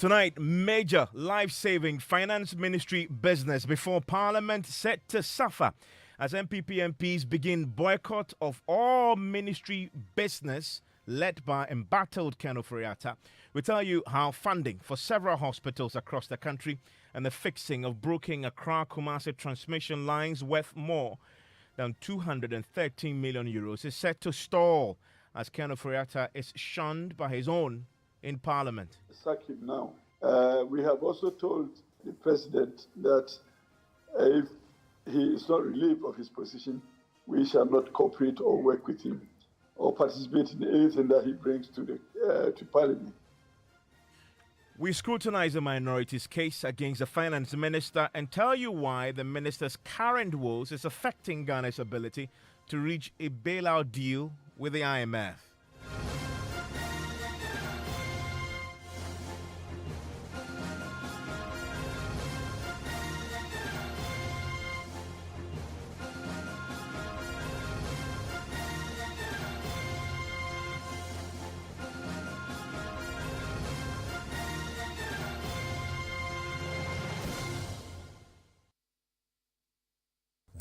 Tonight, major life-saving finance ministry business before Parliament set to suffer as MPP MPs begin boycott of all ministry business led by embattled Ken Ofori-Atta. We tell you how funding for several hospitals across the country and the fixing of broken Accra-Kumasi transmission lines worth more than 213 million euros is set to stall as Ken Ofori-Atta is shunned by his own in Parliament. Sack him now. We have also told the president that if he is not relieved of his position, we shall not cooperate or work with him or participate in anything that he brings to Parliament. We scrutinize the minority's case against the finance minister and tell you why the minister's current woes is affecting Ghana's ability to reach a bailout deal with the IMF.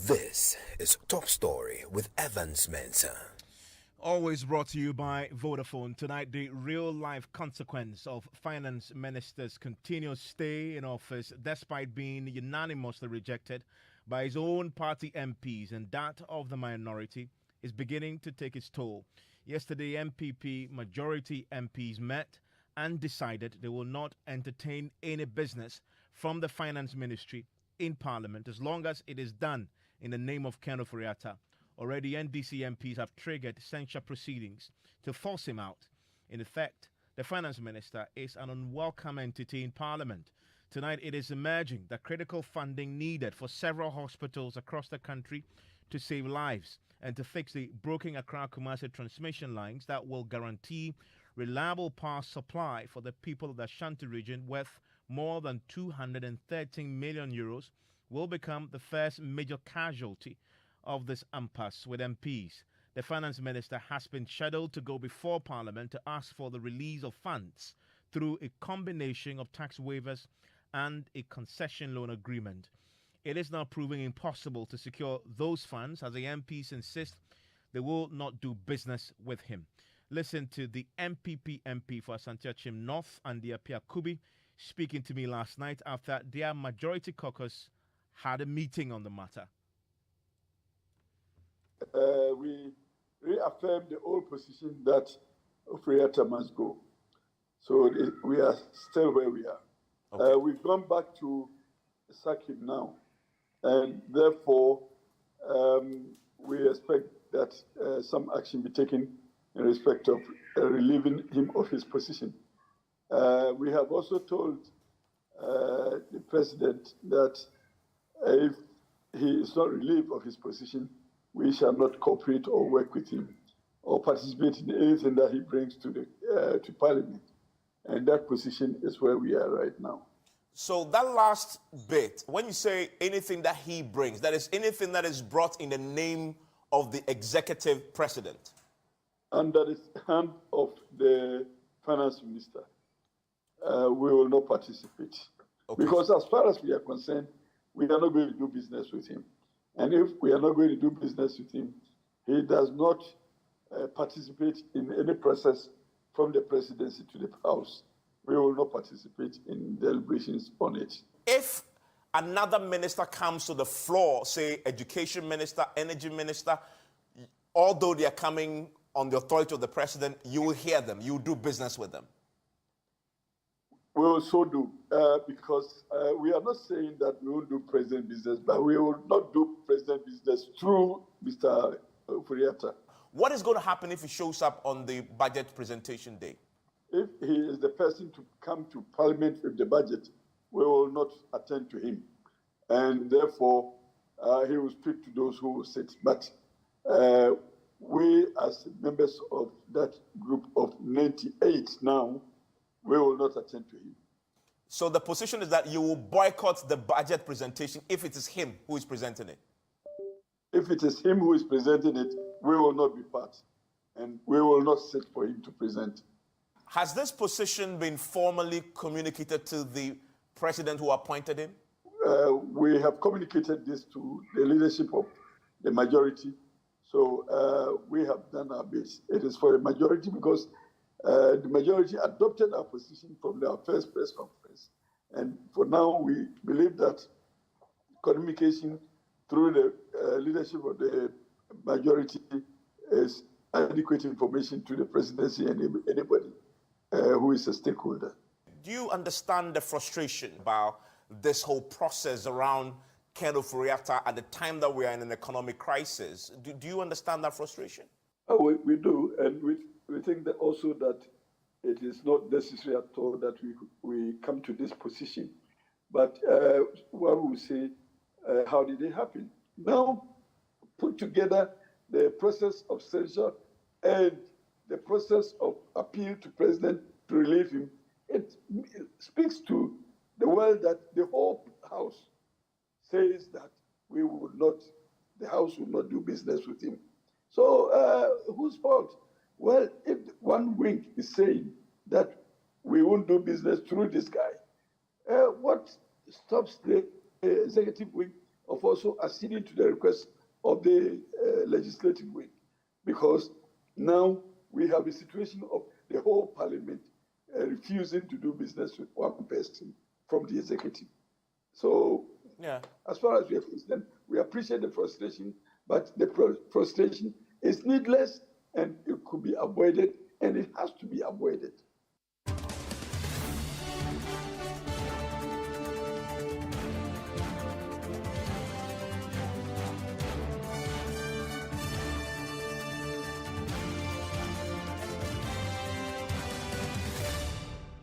This is Top Story with Evans Mensah. Always brought to you by Vodafone. Tonight, the real-life consequence of finance minister's continuous stay in office despite being unanimously rejected by his own party MPs and that of the minority is beginning to take its toll. Yesterday, MPP majority MPs met and decided they will not entertain any business from the finance ministry in Parliament as long as it is done in the name of Ken Ofori-Atta. Already, NDC MPs have triggered censure proceedings to force him out. In effect, the finance minister is an unwelcome entity in Parliament. Tonight, it is emerging that critical funding needed for several hospitals across the country to save lives and to fix the broken Accra-Kumasi transmission lines that will guarantee reliable power supply for the people of the Ashanti region worth more than 213 million euros will become the first major casualty of this impasse with MPs. The finance minister has been scheduled to go before Parliament to ask for the release of funds through a combination of tax waivers and a concession loan agreement. It is now proving impossible to secure those funds as the MPs insist they will not do business with him. Listen to the MPP MP for Asante Achim North, Andy Apia Kubi, speaking to me last night after their majority caucus had a meeting on the matter. We reaffirmed the old position that Ofori-Atta must go. So we are still where we are. Okay. We've gone back to sack him now. And therefore, we expect that some action be taken in respect of relieving him of his position. We have also told the president that if he is not relieved of his position, we shall not cooperate or work with him or participate in anything that he brings to Parliament. And that position is where we are right now. So that last bit, when you say anything that he brings, that is anything that is brought in the name of the executive president? Under the hand of the finance minister, we will not participate. Okay. Because as far as we are concerned, we are not going to do business with him. And if we are not going to do business with him, he does not participate in any process from the presidency to the House. We will not participate in deliberations on it. If another minister comes to the floor, say education minister, energy minister, although they are coming on the authority of the president, you will hear them, you will do business with them. We will so do, because we are not saying that we won't do president business, but we will not do president business through Mr. Ofori-Atta. What is going to happen if he shows up on the budget presentation day? If he is the person to come to Parliament with the budget, we will not attend to him. And therefore, he will speak to those who will sit. But we, as members of that group of 98 now, we will not attend to him. So the position is that you will boycott the budget presentation if it is him who is presenting it? If it is him who is presenting it, we will not be part. And we will not sit for him to present. Has this position been formally communicated to the president who appointed him? We have communicated this to the leadership of the majority. So we have done our best. It is for the majority because the majority adopted our position from their first press conference. And for now, we believe that communication through the leadership of the majority is adequate information to the presidency and anybody who is a stakeholder. Do you understand the frustration about this whole process around Ken Ofori-Atta at the time that we are in an economic crisis? Do you understand that frustration? Oh, we do, and we think that also that it is not necessary at all that we come to this position. But what we say, how did it happen? Now, put together the process of censure and the process of appeal to president to relieve him. It speaks to the world that the whole House says that the House will not do business with him. So whose fault? Well, if one wing is saying that we won't do business through this guy, what stops the executive wing of also acceding to the request of the legislative wing? Because now we have a situation of the whole parliament refusing to do business with one person from the executive. So, as far as we are concerned, we appreciate the frustration, but the frustration is needless and it could be avoided, and it has to be avoided.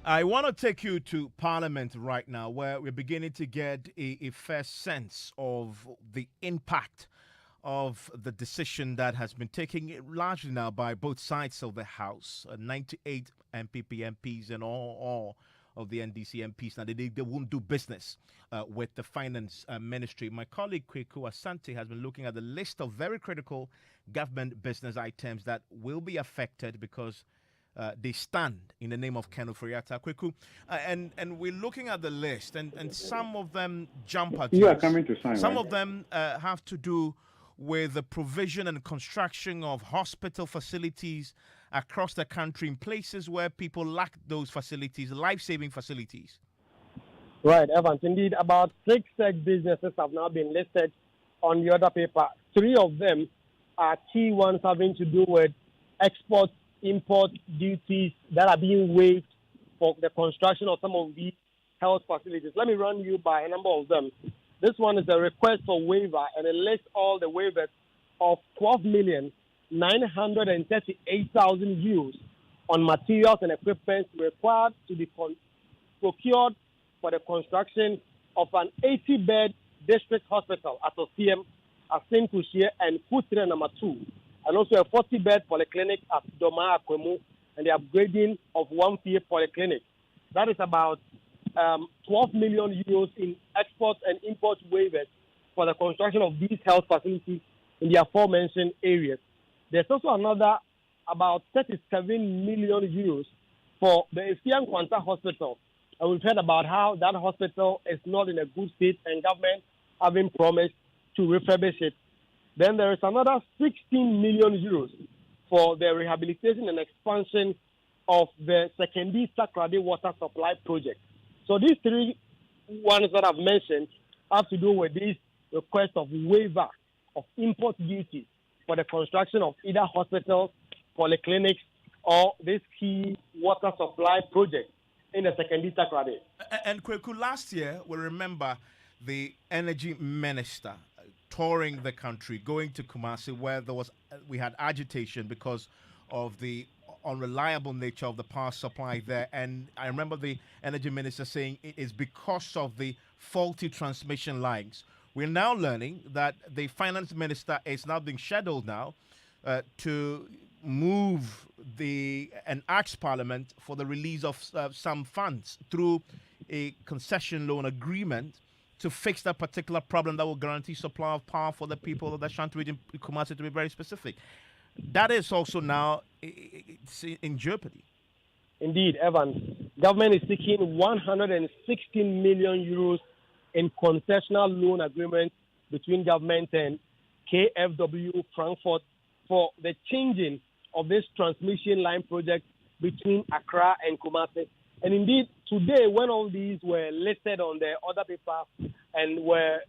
I want to take you to Parliament right now, where we're beginning to get a fair sense of the impact of the decision that has been taken largely now by both sides of the House. 98 NPP MPs and all of the NDC MPs. Now, they won't do business with the Finance Ministry. My colleague, Kweku Asante, has been looking at the list of very critical government business items that will be affected because they stand in the name of Ken Ofori-Atta. Kweku, and we're looking at the list, and some of them jump at you. You are coming to sign, Some right? of them have to do with the provision and construction of hospital facilities across the country in places where people lack those facilities, life-saving facilities. Right, Evans. Indeed, about 6 tech businesses have now been listed on the other paper. 3 of them are key ones having to do with export, import duties that are being waived for the construction of some of these health facilities. Let me run you by a number of them. This one is a request for waiver, and it lists all the waivers of 12,938,000 euros on materials and equipment required to be procured for the construction of an 80-bed district hospital at Osiem, Asin Kushie, and Kutre number 2, and also a 40-bed polyclinic at Doma Akwemu, and the upgrading of one field polyclinic. That is about 12 million euros in export and import waivers for the construction of these health facilities in the aforementioned areas. There's also another about 37 million euros for the Efian Kwanta Hospital. And we've heard about how that hospital is not in a good state and government having promised to refurbish it. Then there is another 16 million euros for the rehabilitation and expansion of the Sekendi Sakrade water supply project. So these 3 ones that I've mentioned have to do with this request of waiver of import duties for the construction of either hospitals, polyclinics, or this key water supply project in the Sekendi Sakrade. And Kweku, last year, we remember the energy minister touring the country, going to Kumasi, where we had agitation because of the unreliable nature of the power supply there. And I remember the energy minister saying it is because of the faulty transmission lines. We're now learning that the finance minister is now being scheduled now to move and ask Parliament for the release of some funds through a concession loan agreement to fix that particular problem that will guarantee supply of power for the people of the Ashanti region, Kumasi, to be very specific. That is also now in jeopardy. Indeed, Evans, government is seeking 116 million euros in concessional loan agreement between government and KFW Frankfurt for the changing of this transmission line project between Accra and Kumasi. And indeed, today, when all these were listed on the order paper and were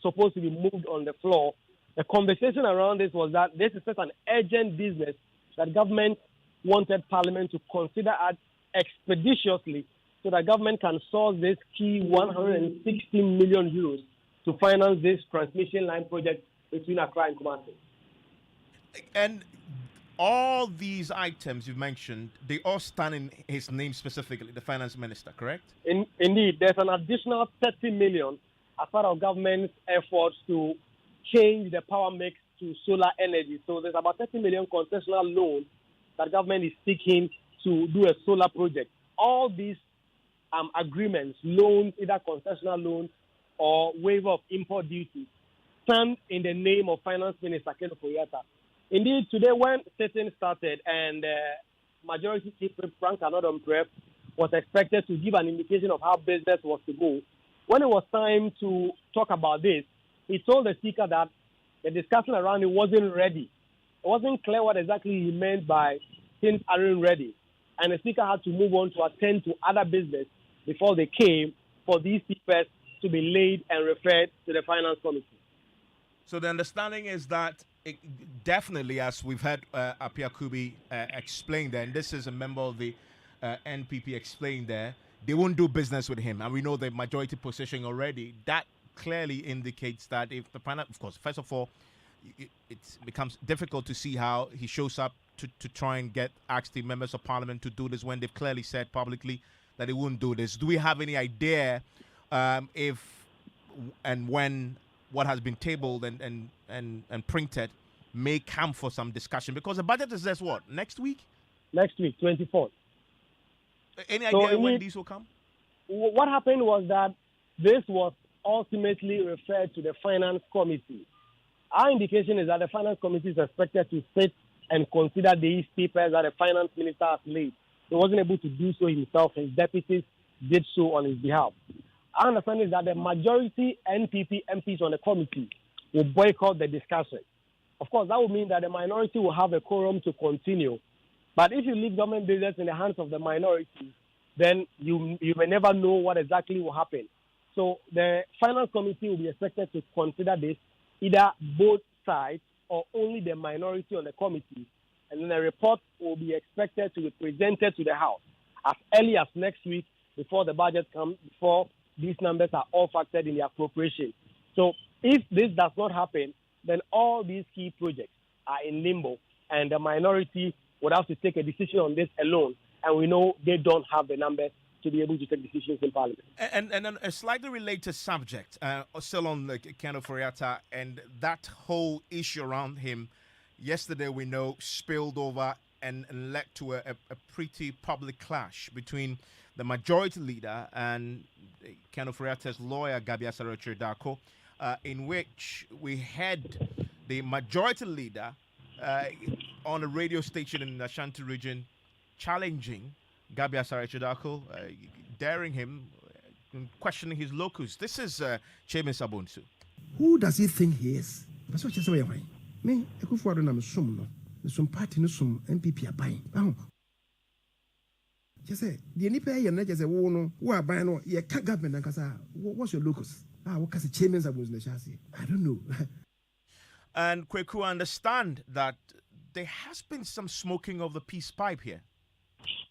supposed to be moved on the floor, the conversation around this was that this is such an urgent business that government wanted Parliament to consider it expeditiously so that government can source this key 116 million euros to finance this transmission line project between Accra and Kumasi. And all these items you've mentioned, they all stand in his name specifically, the finance minister, correct? Indeed, there's an additional 30 million as part of government's efforts to change the power mix to solar energy. So there's about 30 million concessional loans that government is seeking to do a solar project. All these agreements, loans, either concessional loans or waiver of import duty, stand in the name of Finance Minister Ken Ofori-Atta. Indeed, today when sitting started and Majority Chief Whip Frank Anodom-Prep was expected to give an indication of how business was to go, when it was time to talk about this, he told the Speaker that the discussion around it wasn't ready. It wasn't clear what exactly he meant by things aren't ready. And the Speaker had to move on to attend to other business before they came for these papers to be laid and referred to the Finance Committee. So the understanding is that definitely, as we've had Apia Kubi explain there, and this is a member of the NPP explained there, they won't do business with him. And we know the majority position already. That clearly indicates that if the finance, of course, first of all, it becomes difficult to see how he shows up to try and ask the members of parliament to do this when they've clearly said publicly that they wouldn't do this. Do we have any idea if and when what has been tabled and printed may come for some discussion? Because the budget is just what, next week? Next week, 24th. Any idea when these will come? What happened was that this was ultimately referred to the Finance Committee. Our indication is that the Finance Committee is expected to sit and consider these papers that the Finance Minister has laid. He wasn't able to do so himself. His deputies did so on his behalf. Our understanding is that the majority NPP MPs on the committee will boycott the discussion. Of course, that would mean that the minority will have a quorum to continue. But if you leave government business in the hands of the minority, then you may never know what exactly will happen. So the Finance Committee will be expected to consider this, either both sides or only the minority on the committee. And then a report will be expected to be presented to the House as early as next week before the budget comes, before these numbers are all factored in the appropriation. So if this does not happen, then all these key projects are in limbo, and the minority would have to take a decision on this alone. And we know they don't have the numbers to be able to take decisions in Parliament. And then a slightly related subject, still on Ken Ofori-Atta, and that whole issue around him, yesterday we know spilled over and led to a pretty public clash between the majority leader and Ken Ofori-Atta's lawyer, Gabi Asare-Darko, in which we had the majority leader on a radio station in the Ashanti region challenging Gabi Asare-Darko, daring him, questioning his locus. This is Chairman Sabonsu. Who does he think he is? That's what you say. Me, Ekufuado na mesum no. Mesum party no sum MPP aban. Aho. Say, the nipa ye na say wo no, wo aban no, ye ka government nkasa. What's your locus? What can Chairman Sabonsu na chasi? I don't know. And Kweku, understand that there has been some smoking of the peace pipe here.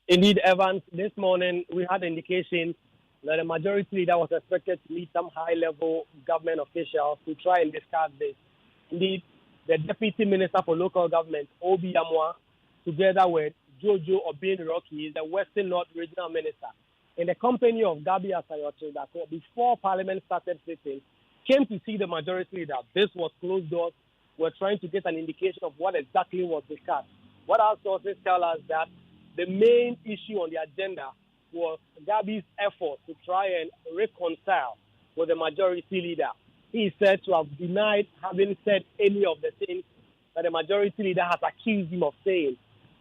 Indeed, Evans, this morning we had indication that the majority leader was expected to meet some high-level government officials to try and discuss this. Indeed, the Deputy Minister for Local Government, Obi Amwa, together with Jojo Obin-Rocky, the Western North Regional Minister, in the company of Gabi Asare-Darko, before Parliament started sitting, came to see the majority leader. This was closed doors. We're trying to get an indication of what exactly was discussed. What our sources tell us that the main issue on the agenda was Gabi's effort to try and reconcile with the majority leader. He is said to have denied having said any of the things that the majority leader has accused him of saying.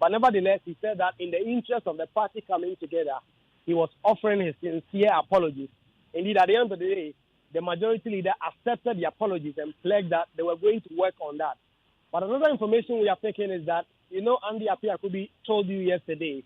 But nevertheless, he said that in the interest of the party coming together, he was offering his sincere apologies. Indeed, at the end of the day, the majority leader accepted the apologies and pledged that they were going to work on that. But another information we are taking is that, Andy Appiah-Kubi told you yesterday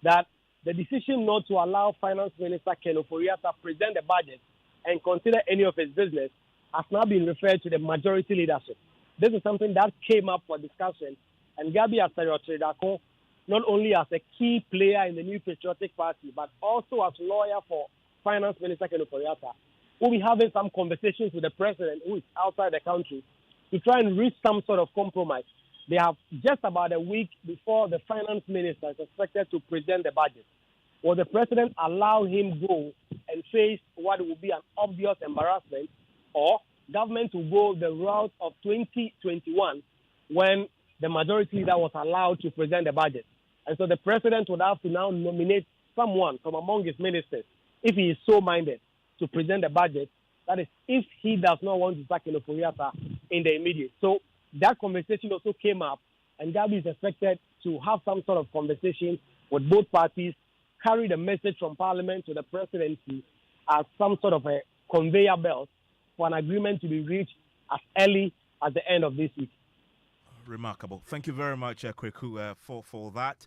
that the decision not to allow Finance Minister Ken Ofori-Atta present the budget and consider any of his business has now been referred to the majority leadership. This is something that came up for discussion, and Gabi Asare-Okyere-Darko, not only as a key player in the New Patriotic Party, but also as lawyer for Finance Minister Ken Ofori-Atta, will be having some conversations with the president, who is outside the country, to try and reach some sort of compromise. They have just about a week before the finance minister is expected to present the budget. Will the president allow him go and face what will be an obvious embarrassment, or government will go the route of 2021 when the majority leader was allowed to present the budget? And so the president would have to now nominate someone from among his ministers, if he is so minded, to present the budget. That is, if he does not want to sack Ofori-Atta in the immediate. So that conversation also came up, and Gabi is expected to have some sort of conversation with both parties, carry the message from Parliament to the presidency as some sort of a conveyor belt for an agreement to be reached as early as the end of this week. Remarkable. Thank you very much, Kweku, for that.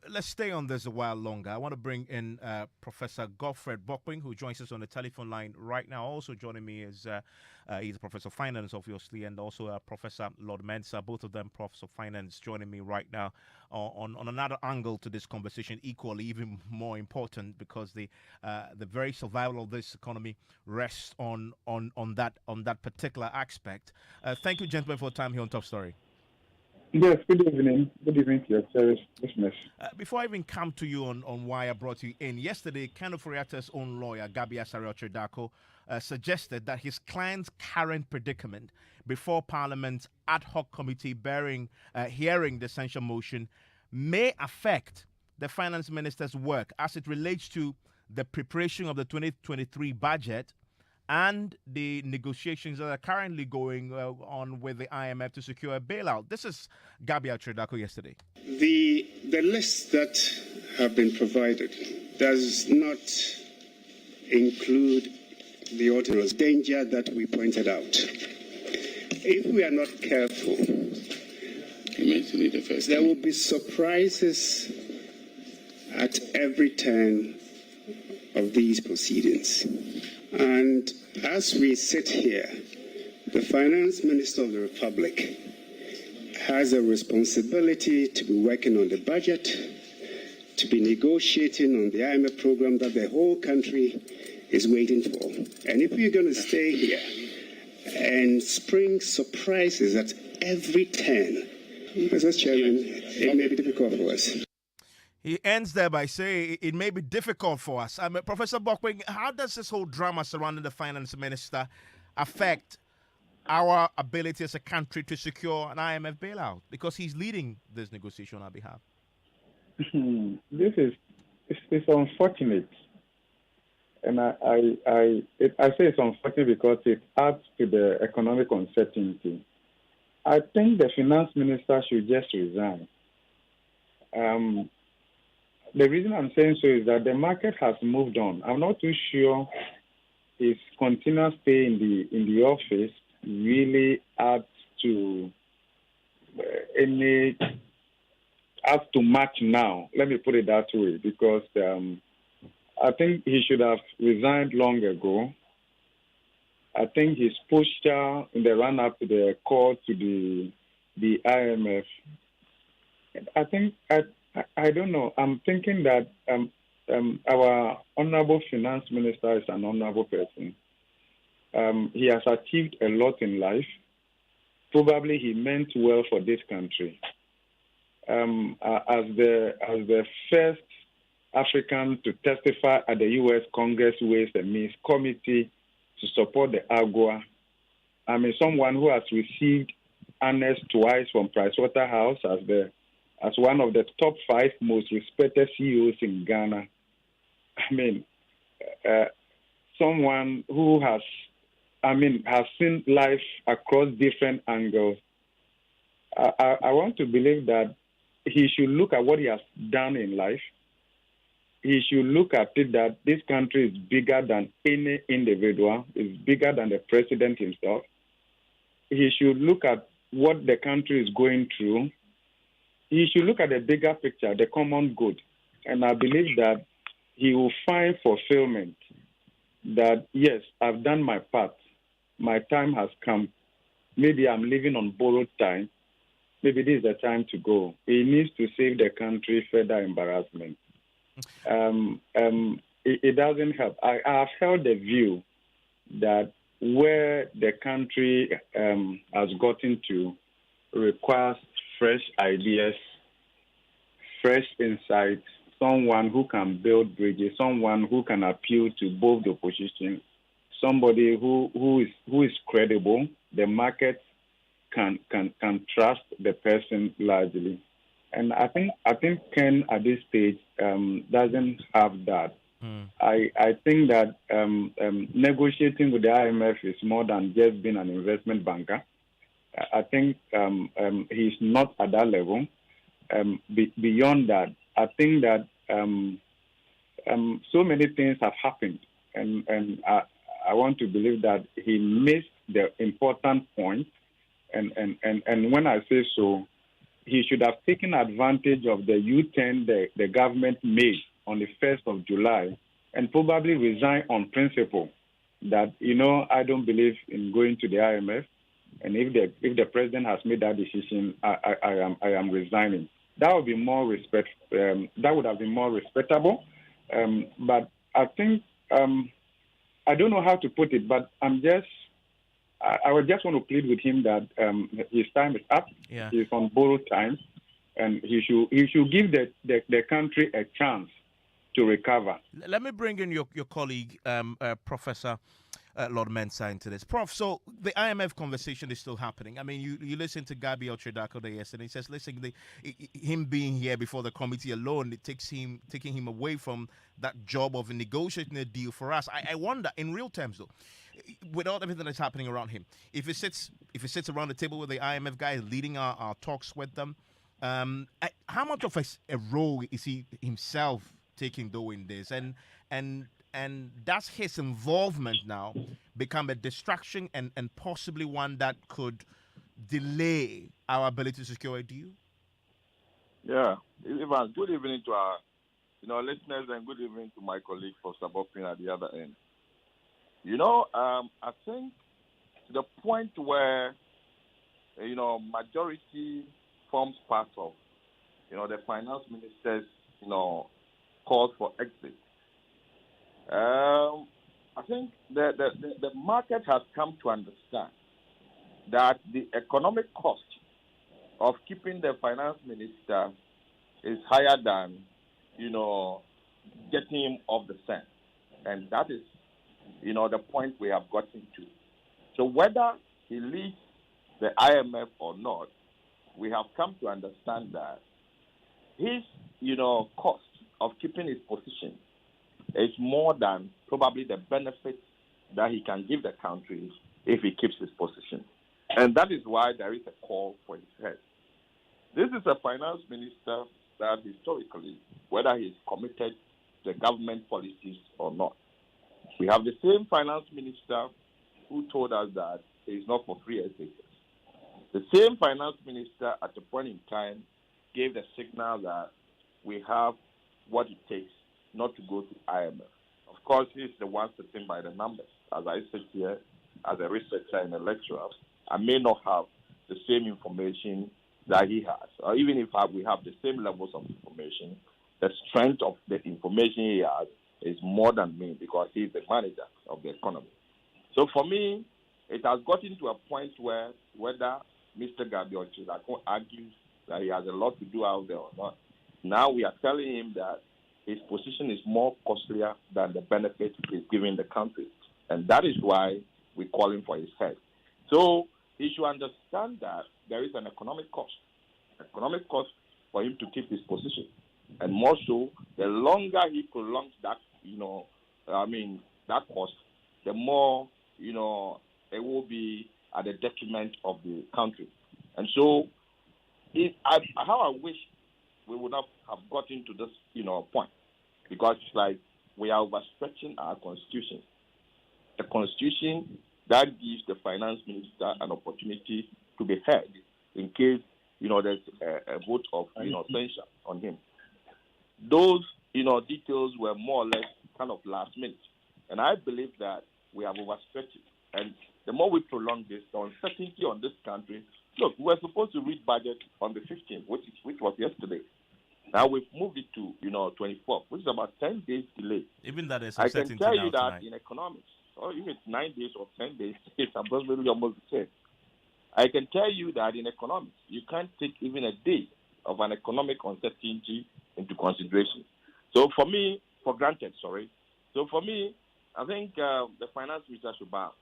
Let's stay on this a while longer. I want to bring in Professor Godfred Bokpin, who joins us on the telephone line right now. Also joining me is he's a professor of finance, obviously, and also Professor Lord Mensah, both of them professors of finance, joining me right now on another angle to this conversation, equally even more important, because the very survival of this economy rests on that particular aspect. Thank you, gentlemen, for your time here on Top Story. Yes, good evening. Good evening to your cherished listeners. Before I even come to you on why I brought you in, yesterday, Ken Ofori-Atta's own lawyer, Gabi Asare-Okyere-Darko, suggested that his client's current predicament before Parliament's ad hoc committee hearing the censure motion may affect the finance minister's work as it relates to the preparation of the 2023 budget and the negotiations that are currently going on with the IMF to secure a bailout. This is Gabi Asare-Okyere-Darko yesterday. The list that have been provided does not include the ordinary danger that we pointed out. If we are not careful, there will be surprises at every turn of these proceedings. And as we sit here, the Finance Minister of the Republic has a responsibility to be working on the budget, to be negotiating on the IMF program that the whole country is waiting for. And if we're going to stay here and spring surprises at every turn, Mr. Chairman, it may be difficult for us. He ends there by saying it may be difficult for us. Professor Bokpin, how does this whole drama surrounding the finance minister affect our ability as a country to secure an IMF bailout? Because he's leading this negotiation on our behalf. This is it's unfortunate. And I say it's unfortunate because it adds to the economic uncertainty. I think the finance minister should just resign. The reason I'm saying so is that the market has moved on. I'm not too sure his continuous stay in the office really adds to much now. Let me put it that way, because I think he should have resigned long ago. I think his posture in the run-up to the call to the IMF, I don't know. I'm thinking that our honorable finance minister is an honorable person. He has achieved a lot in life. Probably he meant well for this country. As the first African to testify at the U.S. Congress Ways and Means Committee to support the AGOA, someone who has received honors twice from Pricewaterhouse as one of the top 5 most respected CEOs in Ghana. Someone who has seen life across different angles. I want to believe that he should look at what he has done in life. He should look at it that this country is bigger than any individual, is bigger than the president himself. He should look at what the country is going through. He should look at the bigger picture, the common good. And I believe that he will find fulfillment that, yes, I've done my part. My time has come. Maybe I'm living on borrowed time. Maybe this is the time to go. He needs to save the country further embarrassment. It doesn't help. I have held the view that where the country has gotten to requires fresh ideas, fresh insights, someone who can build bridges, someone who can appeal to both the opposition, somebody who is credible. The market can trust the person largely. And I think Ken at this stage doesn't have that. I think that negotiating with the IMF is more than just being an investment banker. I think he's not at that level. Beyond that, I think that so many things have happened, and I want to believe that he missed the important point. And when I say so, he should have taken advantage of the U-turn the government made on the 1st of July and probably resign on principle that, I don't believe in going to the IMF. And if the president has made that decision, I am resigning. That would be more that would have been more respectable. But I think I don't know how to put it, but I would just want to plead with him that his time is up. Yeah. He's on borrowed time, and he should give the country a chance to recover. Let me bring in your colleague, Professor Lord Mensah, into this. Prof, so the IMF conversation is still happening. I mean, you listened to Gabriel Tredako there yesterday. He says, listen, him being here before the committee alone, it taking him away from that job of negotiating a deal for us. I wonder, in real terms though, with all everything that's happening around him, if he sits around the table with the IMF guys, leading our talks with them, how much of a role is he himself taking though in this, and does his involvement now become a distraction and possibly one that could delay our ability to secure a deal? Yeah, Ivan, good evening to our listeners, and good evening to my colleague for Sabopin at the other end. I think to the point where majority forms part of the finance minister's calls for exit. I think the market has come to understand that the economic cost of keeping the finance minister is higher than getting him off the scent, and that is the point we have gotten to. So whether he leaves the IMF or not, we have come to understand that his cost of keeping his position is more than probably the benefit that he can give the country if he keeps his position. And that is why there is a call for his head. This is a finance minister that historically, whether he is committed to the government policies or not, we have the same finance minister who told us that he is not for free education. The same finance minister at a point in time gave the signal that we have what it takes not to go to IMF. Of course, he's the one sitting by the numbers. As I sit here as a researcher and a lecturer, I may not have the same information that he has. Or even if we have the same levels of information, the strength of the information he has is more than me because he's the manager of the economy. So for me, it has gotten to a point where whether Mr. Gabriel Tredako argues that he has a lot to do out there or not, now we are telling him that his position is more costlier than the benefit he's giving the country. And that is why we call him for his head. So he should understand that there is an economic cost for him to keep his position. And more so, the longer he prolongs that, that cost, the more, it will be at the detriment of the country. And so, how I wish we would not have gotten to this, point, because it's like we are overstretching our constitution. A constitution that gives the finance minister an opportunity to be heard in case, there's a vote of, censure on him. Those, details were more or less kind of last minute. And I believe that we have overstretched it. And the more we prolong this, the uncertainty on this country. Look, we were supposed to read budget on the 15th, which was yesterday. Now we've moved it to, 24th, which is about 10 days delay. Even that is I can tell you that tonight. in economics, or even 9 days or 10 days, it's absolutely almost the same. I can tell you that in economics, you can't take even a day of an economic uncertainty into consideration. So for me, I think the finance minister should bow.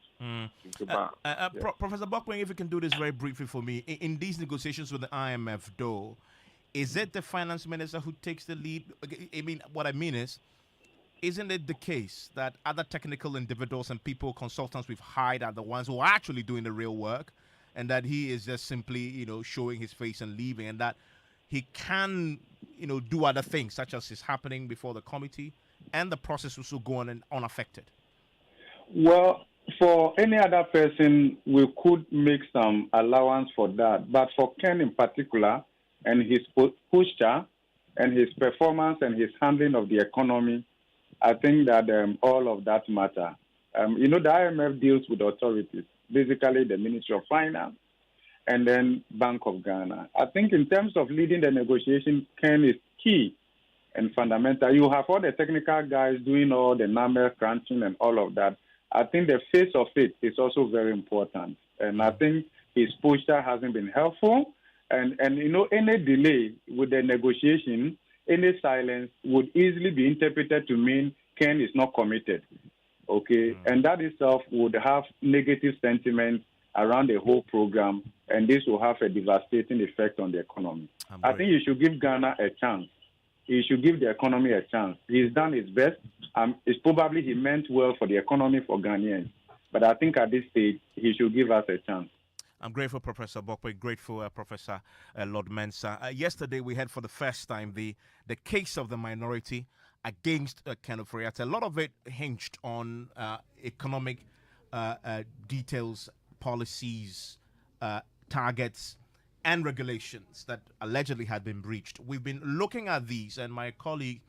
Professor Bokpeng, if you can do this very briefly for me. In these negotiations with the IMF, though, is it the finance minister who takes the lead? I mean, what I mean is, isn't it the case that other technical individuals and people, consultants we've hired are the ones who are actually doing the real work, and that he is just simply, showing his face and leaving, and that he can, do other things, such as is happening before the committee, and the process will still go on and unaffected? Well, for any other person, we could make some allowance for that. But for Ken in particular, and his posture, and his performance, and his handling of the economy, I think that all of that matter. The IMF deals with authorities, basically the Ministry of Finance, and then Bank of Ghana. I think in terms of leading the negotiation, Ken is key and fundamental. You have all the technical guys doing all the number crunching and all of that. I think the face of it is also very important. And I think his posture hasn't been helpful. And any delay with the negotiation, any silence would easily be interpreted to mean Ken is not committed. Okay? And that itself would have negative sentiment around the whole program, and this will have a devastating effect on the economy. I think you should give Ghana a chance. He should give the economy a chance. He's done his best. It's probably he meant well for the economy for Ghanaians. But I think at this stage, he should give us a chance. I'm grateful, Professor Bokpeng, grateful, Professor Lord Mensah. Yesterday, we had for the first time the case of the minority against Ken Ofori-Atta. A lot of it hinged on economic details, policies, targets, and regulations that allegedly had been breached. We've been looking at these, and my colleague,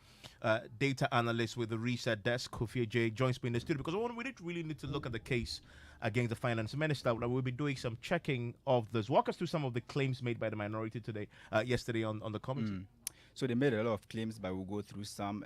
data analyst with the research desk, Kofi J, joins me in the studio, because we didn't really need to look at the case against the finance minister. We'll be doing some checking of this. Walk us through some of the claims made by the minority yesterday on the committee. So they made a lot of claims, but we'll go through some.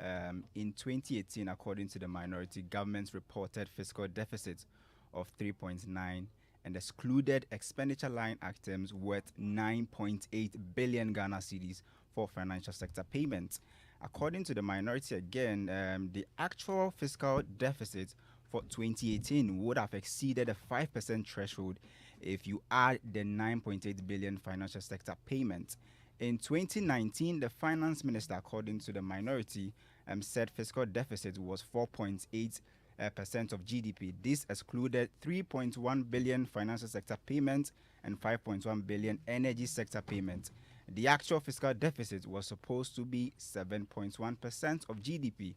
In 2018, according to the minority, governments reported fiscal deficits of 3.9 and excluded expenditure line items worth 9.8 billion Ghana cedis for financial sector payments. According to the minority again, the actual fiscal deficit for 2018 would have exceeded a 5% threshold if you add the 9.8 billion financial sector payment. In 2019, the finance minister, according to the minority, said fiscal deficit was 4.8% of GDP. This excluded 3.1 billion financial sector payments and 5.1 billion energy sector payments. The actual fiscal deficit was supposed to be 7.1% of GDP.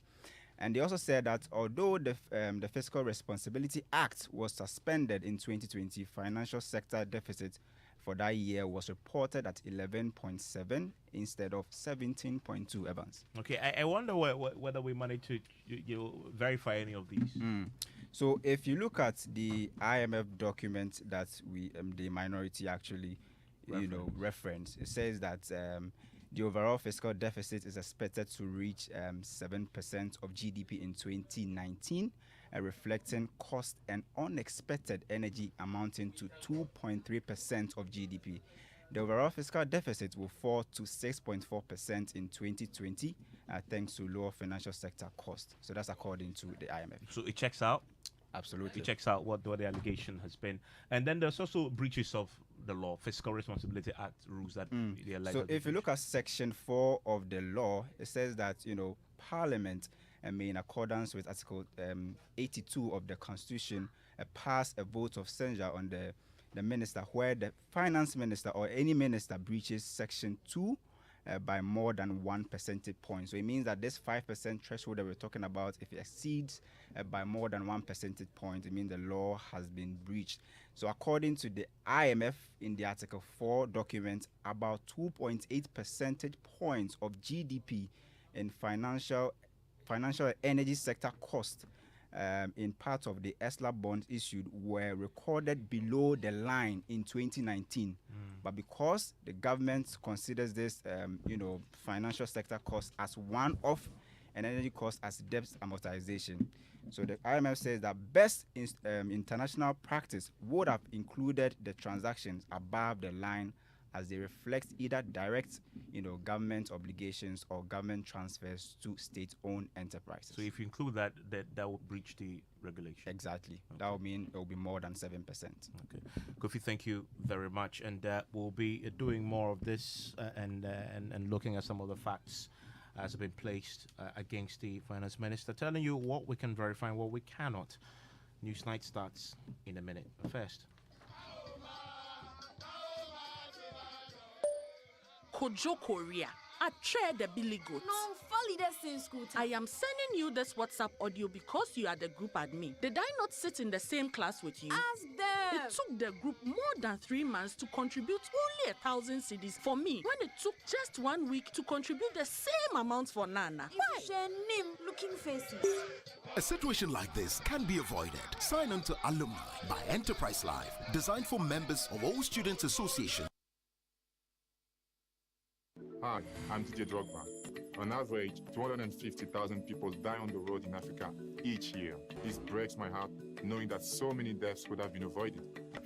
And they also said that although the Fiscal Responsibility Act was suspended in 2020, financial sector deficit for that year was reported at 11.7 instead of 17.2, Evans. Okay, I wonder whether we managed to verify any of these. So if you look at the IMF document that the minority actually reference, it says that the overall fiscal deficit is expected to reach 7% of GDP in 2019, reflecting cost and unexpected energy amounting to 2.3% of GDP. The overall fiscal deficit will fall to 6.4% in 2020, thanks to lower financial sector cost. So that's according to the IMF. So it checks out? Absolutely. It checks out what the allegation has been. And then there's also breaches of the law, Fiscal Responsibility Act rules that they alleged. So if you look at Section 4 of the law, it says that, Parliament, in accordance with Article 82 of the Constitution, pass a vote of censure on the minister, where the finance minister or any minister breaches Section 2 by more than 1 percentage point. So it means that this 5% threshold that we're talking about, if it exceeds by more than 1 percentage point, it means the law has been breached. So according to the IMF in the Article 4 document, about 2.8 percentage points of GDP in financial energy sector cost in part of the ESLA bonds issued were recorded below the line in 2019. But because the government considers this, financial sector cost as one-off and energy cost as debt amortization, so the IMF says that best international practice would have included the transactions above the line as they reflect either direct, government obligations or government transfers to state-owned enterprises. So if you include that will breach the regulation. Exactly. Okay. That will mean it will be more than 7%. Okay. Kofi, thank you very much. And we'll be doing more of this and looking at some of the facts as have been placed against the finance minister, telling you what we can verify and what we cannot. Newsnight starts in a minute. But first, Kojo Korea, I trade the Billy Goat. No, folly that's in school. I am sending you this WhatsApp audio because you are the group admin. Did I not sit in the same class with you? Ask them. It took the group more than 3 months to contribute only 1,000 cedis for me, when it took just 1 week to contribute the same amount for Nana. Why? Name looking faces. A situation like this can be avoided. Sign on to Alumni by Enterprise Life, designed for members of all students' associations. Hi, I'm DJ Drogba. On average, 250,000 people die on the road in Africa each year. This breaks my heart, knowing that so many deaths could have been avoided.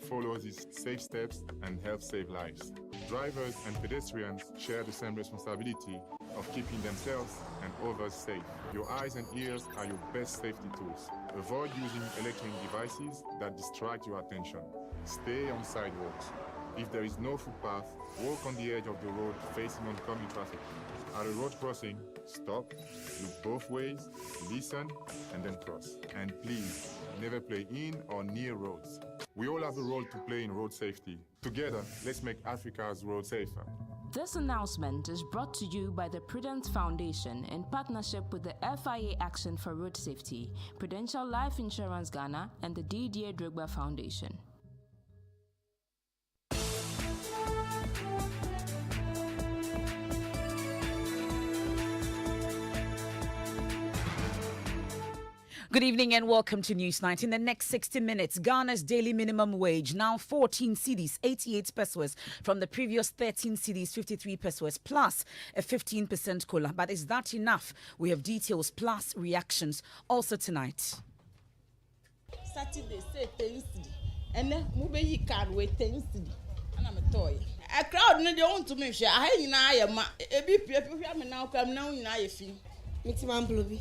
Follow these safe steps and help save lives. Drivers and pedestrians share the same responsibility of keeping themselves and others safe. Your eyes and ears are your best safety tools. Avoid using electronic devices that distract your attention. Stay on sidewalks. If there is no footpath, walk on the edge of the road facing oncoming traffic. At a road crossing, stop, look both ways, listen, and then cross. And please, never play in or near roads. We all have a role to play in road safety. Together, let's make Africa's road safer. This announcement is brought to you by the Prudent Foundation in partnership with the FIA Action for Road Safety, Prudential Life Insurance Ghana, and the Didier Drogba Foundation. Good evening and welcome to Newsnight. In the next 60 minutes, Ghana's daily minimum wage, now 14 cedis, 88 pesos, from the previous 13 cedis, 53 pesos, plus a 15% COLA. But is that enough? We have details plus reactions also tonight. Saturday, say 10 cedi. And then, move a card with 10 cedi. And I'm a toy. A crowd, no, they want to me. I ain't a bit people now come now in I feel. It's man blubby.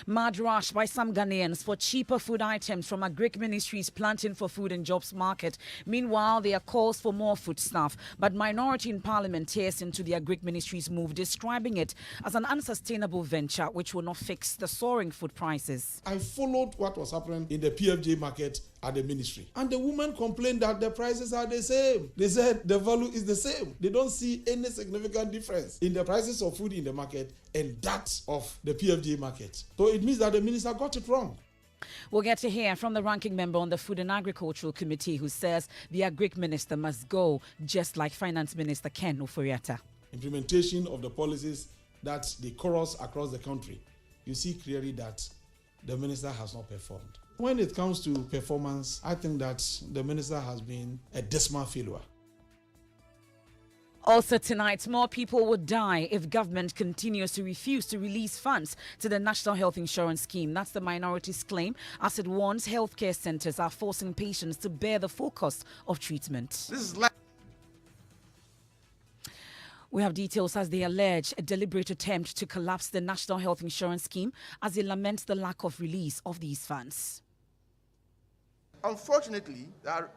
Mad rush by some Ghanaians for cheaper food items from Agric Ministries planting for food and jobs market. Meanwhile, there are calls for more food stuff, but minority in parliament tears into the Agric Ministries move, describing it as an unsustainable venture which will not fix the soaring food prices. I followed what was happening in the PFJ market at the ministry, and the woman complained that the prices are the same. They said the value is the same. They don't see any significant difference in the prices of food in the market and that of the PFJ market. So it means that the minister got it wrong. We'll get to hear from the ranking member on the Food and Agricultural Committee who says the Agric Minister must go, just like Finance Minister Ken Ofori-Atta. Implementation of the policies that they chorus across the country, you see clearly that the minister has not performed. When it comes to performance, I think that the minister has been a dismal failure. Also tonight, more people would die if government continues to refuse to release funds to the National Health Insurance Scheme. That's the minority's claim, as it warns healthcare centres are forcing patients to bear the full cost of treatment. This is We have details as they allege a deliberate attempt to collapse the National Health Insurance Scheme as they lament the lack of release of these funds. Unfortunately,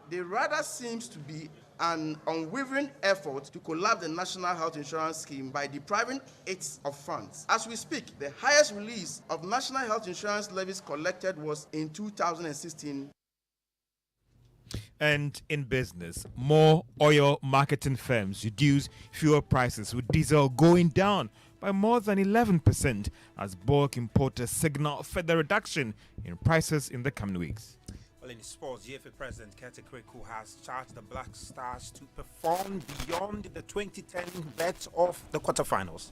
there rather seems to be an unwavering effort to collapse the National Health Insurance Scheme by depriving it of funds. As we speak, the highest release of National Health Insurance levies collected was in 2016. And in business, more oil marketing firms reduce fuel prices, with diesel going down by more than 11% as bulk importers signal further reduction in prices in the coming weeks. Well, in sports, GFA President Kete Kweku has charged the Black Stars to perform beyond the 2010 bets of the quarterfinals.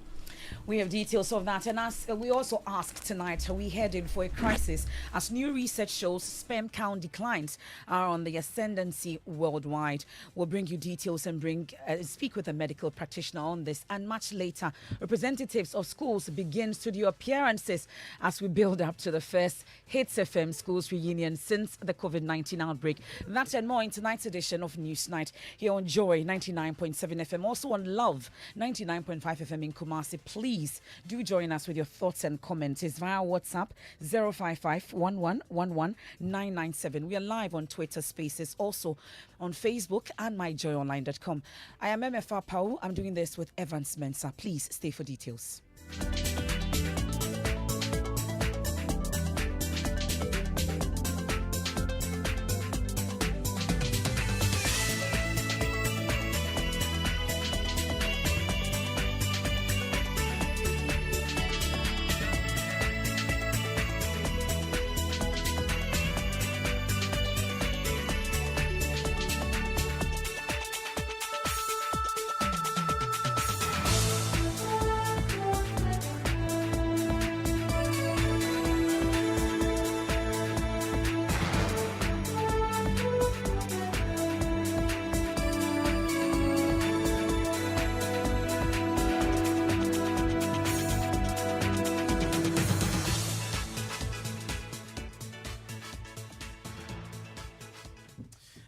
We have details of that, and as we also ask tonight, are we heading for a crisis as new research shows sperm count declines are on the ascendancy worldwide? We'll bring you details and speak with a medical practitioner on this, and much later, representatives of schools begin studio appearances as we build up to the first Hits FM schools reunion since the COVID-19 outbreak. That and more in tonight's edition of Newsnight here on Joy 99.7 FM, also on Love 99.5 FM in Kumasi. Please do join us with your thoughts and comments. It's via WhatsApp 055-1111-997. We are live on Twitter Spaces, also on Facebook and myjoyonline.com. I am MFR Pau. I'm doing this with Evans Mensah. Please stay for details.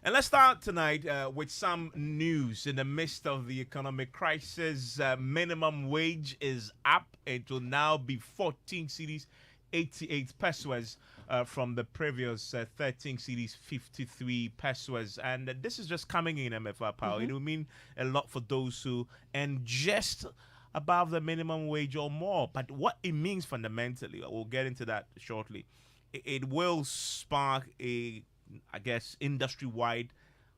And let's start tonight with some news. In the midst of the economic crisis, minimum wage is up. It will now be 14 cedis, 88 pesos from the previous 13 cedis, 53 pesos. And this is just coming in, MFR Power. It will mean a lot for those who earn just above the minimum wage or more. But what it means fundamentally, we'll get into that shortly. It will spark I guess, industry-wide,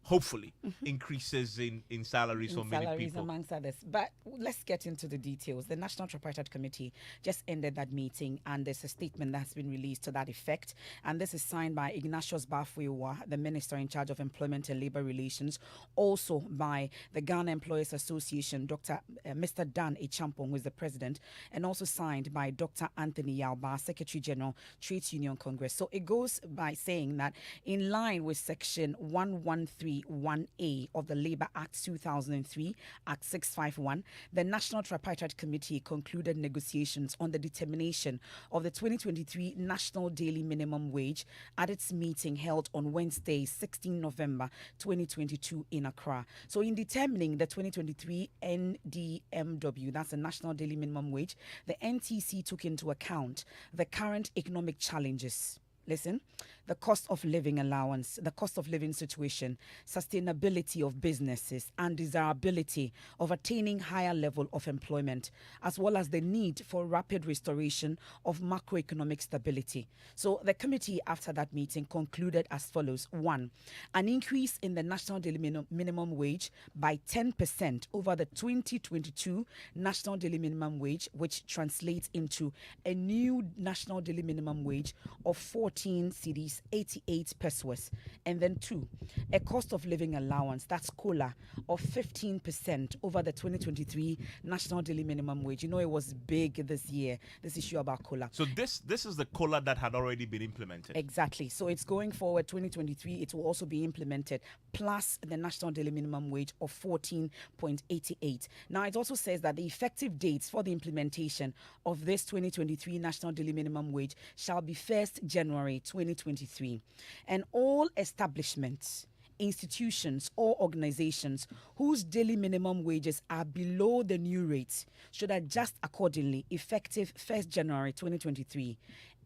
hopefully, increases in salaries for many people. Amongst others. But let's get into the details. The National Tripartite Committee just ended that meeting, and there's a statement that has been released to that effect. And this is signed by Ignatius Bafuiwa, the Minister in charge of Employment and Labour Relations, also by the Ghana Employers Association, Mr. Dan Echampong, who is the President, and also signed by Dr. Anthony Yalba, Secretary General, Trades Union Congress. So it goes by saying that in line with Section 1A of the Labour Act 2003, Act 651, the National Tripartite Committee concluded negotiations on the determination of the 2023 National Daily Minimum Wage at its meeting held on Wednesday, 16 November 2022 in Accra. So in determining the 2023 NDMW, that's the National Daily Minimum Wage, the NTC took into account the current economic challenges. Listen, the cost of living allowance, the cost of living situation, sustainability of businesses, and desirability of attaining higher level of employment, as well as the need for rapid restoration of macroeconomic stability. So the committee after that meeting concluded as follows. 1, an increase in the national daily minimum wage by 10% over the 2022 national daily minimum wage, which translates into a new national daily minimum wage of 14 cedis, 88 pesos. And then 2, a cost of living allowance, that's COLA, of 15% over the 2023 national daily minimum wage. You know, it was big this year, this issue about COLA. So this is the COLA that had already been implemented. Exactly. So it's going forward 2023, it will also be implemented, plus the national daily minimum wage of 14.88. Now, it also says that the effective dates for the implementation of this 2023 national daily minimum wage shall be 1st January 2023. And all establishments, institutions or organizations whose daily minimum wages are below the new rates should adjust accordingly effective 1st January 2023.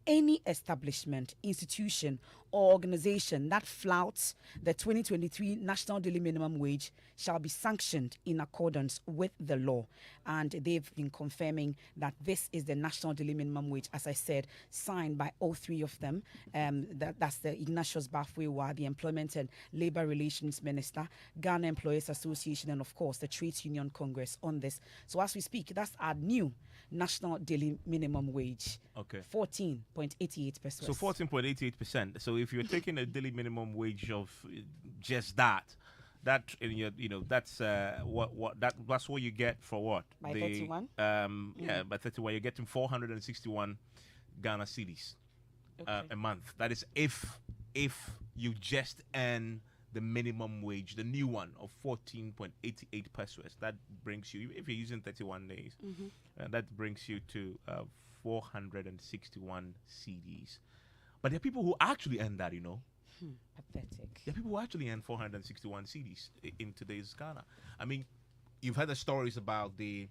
any establishment, institution, or organization that flouts the 2023 National Daily Minimum Wage shall be sanctioned in accordance with the law. And they've been confirming that this is the National Daily Minimum Wage, as I said, signed by all three of them. That's the Ignatius Bafwewa, the Employment and Labor Relations Minister, Ghana Employers Association, and of course the Trades Union Congress on this. So as we speak, that's our new National Daily Minimum Wage. Okay. 14.88%. So 14.88%. So if you're taking a daily minimum wage of just that that's that's what you get for what? By 31? Yeah, by 31 you're getting 461 Ghana cedis a month. That is if you just earn the minimum wage, the new one of 14.88 pesos. That brings you, if you're using 31 days, that brings you to 461 cedis. But there are people who actually earn that, Pathetic. There are people who actually earn 461 cedis in today's Ghana. I mean, you've heard the stories about the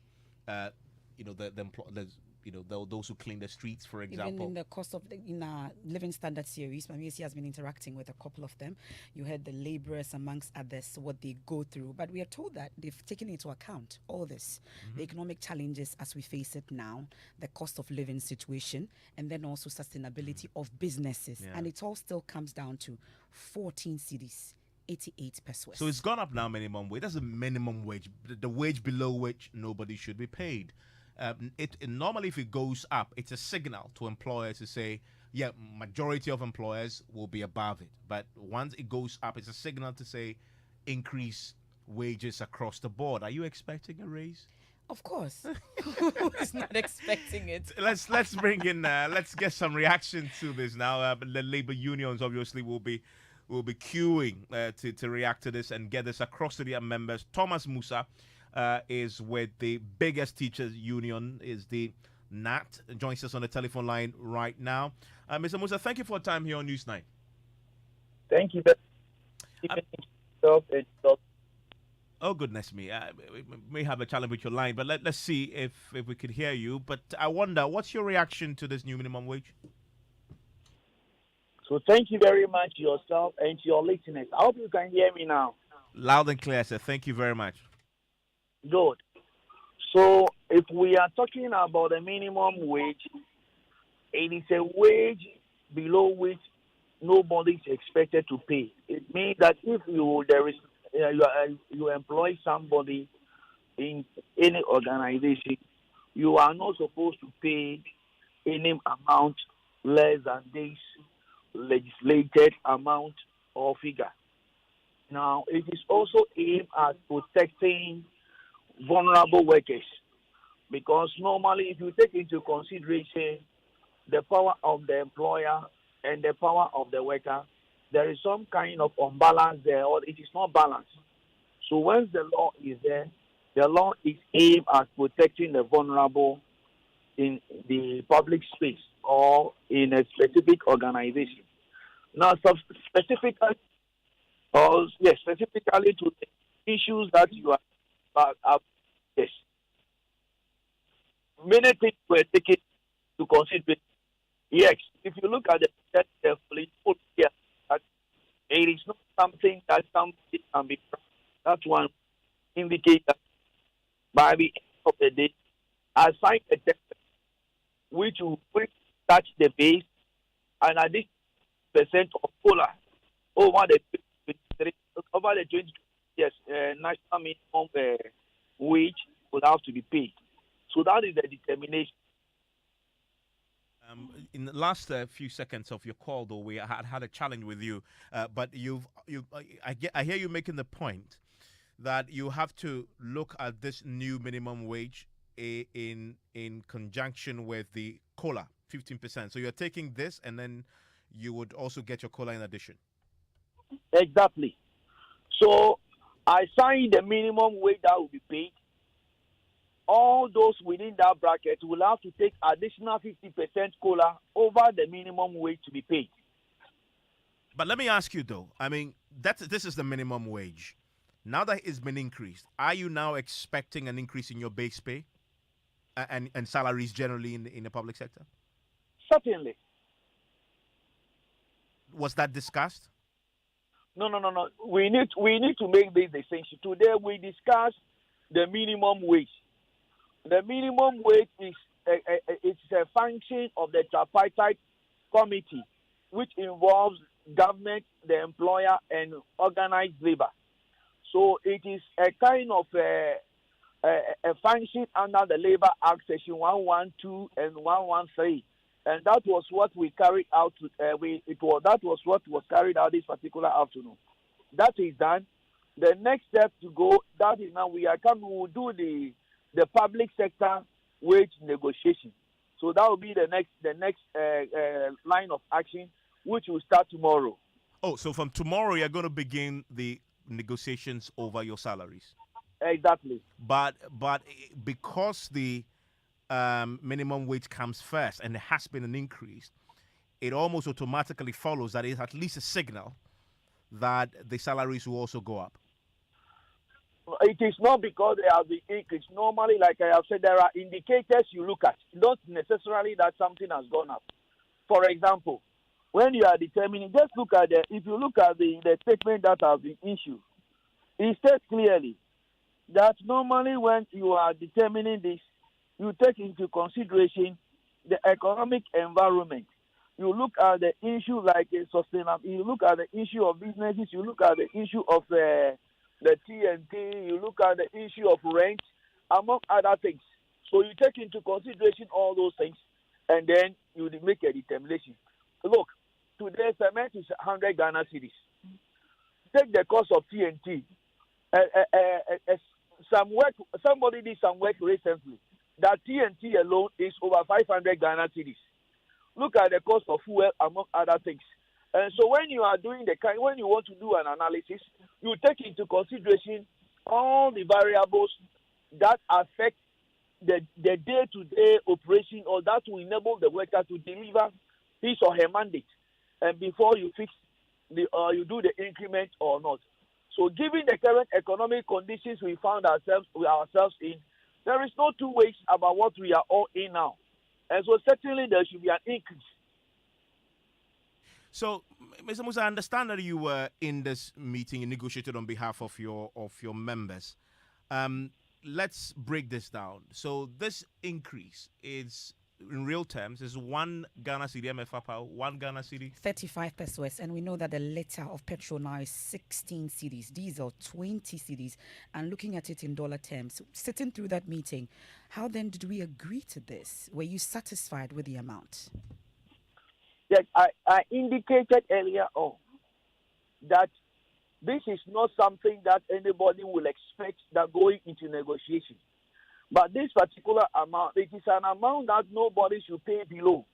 those who clean the streets, for example. Even in the cost of in our living standard series, Mamisi has been interacting with a couple of them. You heard the laborers, amongst others, what they go through. But we are told that they've taken into account all this, the economic challenges as we face it now, the cost of living situation, and then also sustainability of businesses. Yeah. And it all still comes down to 14 cedis. 88 pesos. So it's gone up now, minimum wage. That's the minimum wage, the wage below which nobody should be paid. Normally, if it goes up, it's a signal to employers to say, yeah, majority of employers will be above it. But once it goes up, it's a signal to say increase wages across the board. Are you expecting a raise? Of course. Who's not expecting it? Let's bring in, let's get some reaction to this now. The labor unions obviously will be queuing to react to this and get this across to their members. Thomas Musa is with the biggest teachers union, is the NAT, joins us on the telephone line right now. Mr. Musa, thank you for your time here on Newsnight. Thank you. Oh, goodness me. We may have a challenge with your line, but let's see if we could hear you. But I wonder, what's your reaction to this new minimum wage? So thank you very much to yourself and to your listeners. I hope you can hear me now. Loud and clear, sir. Thank you very much. Good. So if we are talking about the minimum wage, it is a wage below which nobody is expected to pay. It means that if you employ somebody in any organization, you are not supposed to pay any amount less than this legislated amount or figure. Now, it is also aimed at protecting vulnerable workers, because normally if you take into consideration the power of the employer and the power of the worker, there is some kind of unbalance there, or it is not balanced. So once the law is there, the law is aimed at protecting the vulnerable in the public space or in a specific organization. Now, specifically to the issues that you are yes. Many things were taken to consider. Yes, if you look at the carefully, it is not something that somebody can be. That's one indicator. By the end of the day, assign a test which will touch the base and at this percent of cola over the 20 years national minimum wage will have to be paid. So that is the determination. In the last few seconds of your call, though, we had a challenge with you, but I hear you making the point that you have to look at this new minimum wage in conjunction with the COLA, 15%. So you're taking this, and then you would also get your COLA in addition. Exactly. So I signed the minimum wage that will be paid. All those within that bracket will have to take additional 50% COLA over the minimum wage to be paid. But let me ask you, though. I mean, this is the minimum wage. Now that it's been increased, are you now expecting an increase in your base pay and salaries generally in the public sector? Certainly. was that discussed? No. We need to make this distinction. Today we discuss the minimum wage. The minimum wage is it's a function of the tripartite committee, which involves government, the employer, and organized labor. So it is a kind of a function under the Labor Act Section 112 and 113, and that was what we carried out. That was what was carried out this particular afternoon. That is done. The next step to go. That is now we will do the public sector wage negotiation. So that will be the next line of action, which will start tomorrow. Oh, so from tomorrow you're going to begin the negotiations over your salaries. Exactly. But because the minimum wage comes first and there has been an increase, it almost automatically follows that it's at least a signal that the salaries will also go up. It is not because they have been increased. Normally, like I have said, there are indicators you look at, not necessarily that something has gone up. For example, when you are determining, just look at if you look at the statement that has been issued, it says clearly that normally when you are determining this, you take into consideration the economic environment. You look at the issue like sustainable. You look at the issue of businesses. You look at the issue of the TNT. You look at the issue of rent, among other things. So you take into consideration all those things, and then you make a determination. Look, today cement is 100 Ghana cedis. Take the cost of TNT. Somebody did some work recently. That TNT alone is over 500 Ghana cedis. Look at the cost of fuel, among other things. And so when you are doing when you want to do an analysis, you take into consideration all the variables that affect the day-to-day operation, or that will enable the worker to deliver his or her mandate, and before you fix you do the increment or not. So given the current economic conditions we found ourselves in, there is no two ways about what we are all in now. And so certainly there should be an increase. So, Mr. Musa, I understand that you were in this meeting, you negotiated on behalf of your members. Let's break this down. So this increase is, in real terms, is 1 Ghana cedi MFA, 1 Ghana cedi? 35 pesos, and we know that the liter of petrol now is 16 cedis, diesel 20 cedis, and looking at it in dollar terms, sitting through that meeting, how then did we agree to this? Were you satisfied with the amount? Yes, I indicated earlier on that this is not something that anybody will expect that going into negotiation. But this particular amount, it is an amount that nobody should pay below.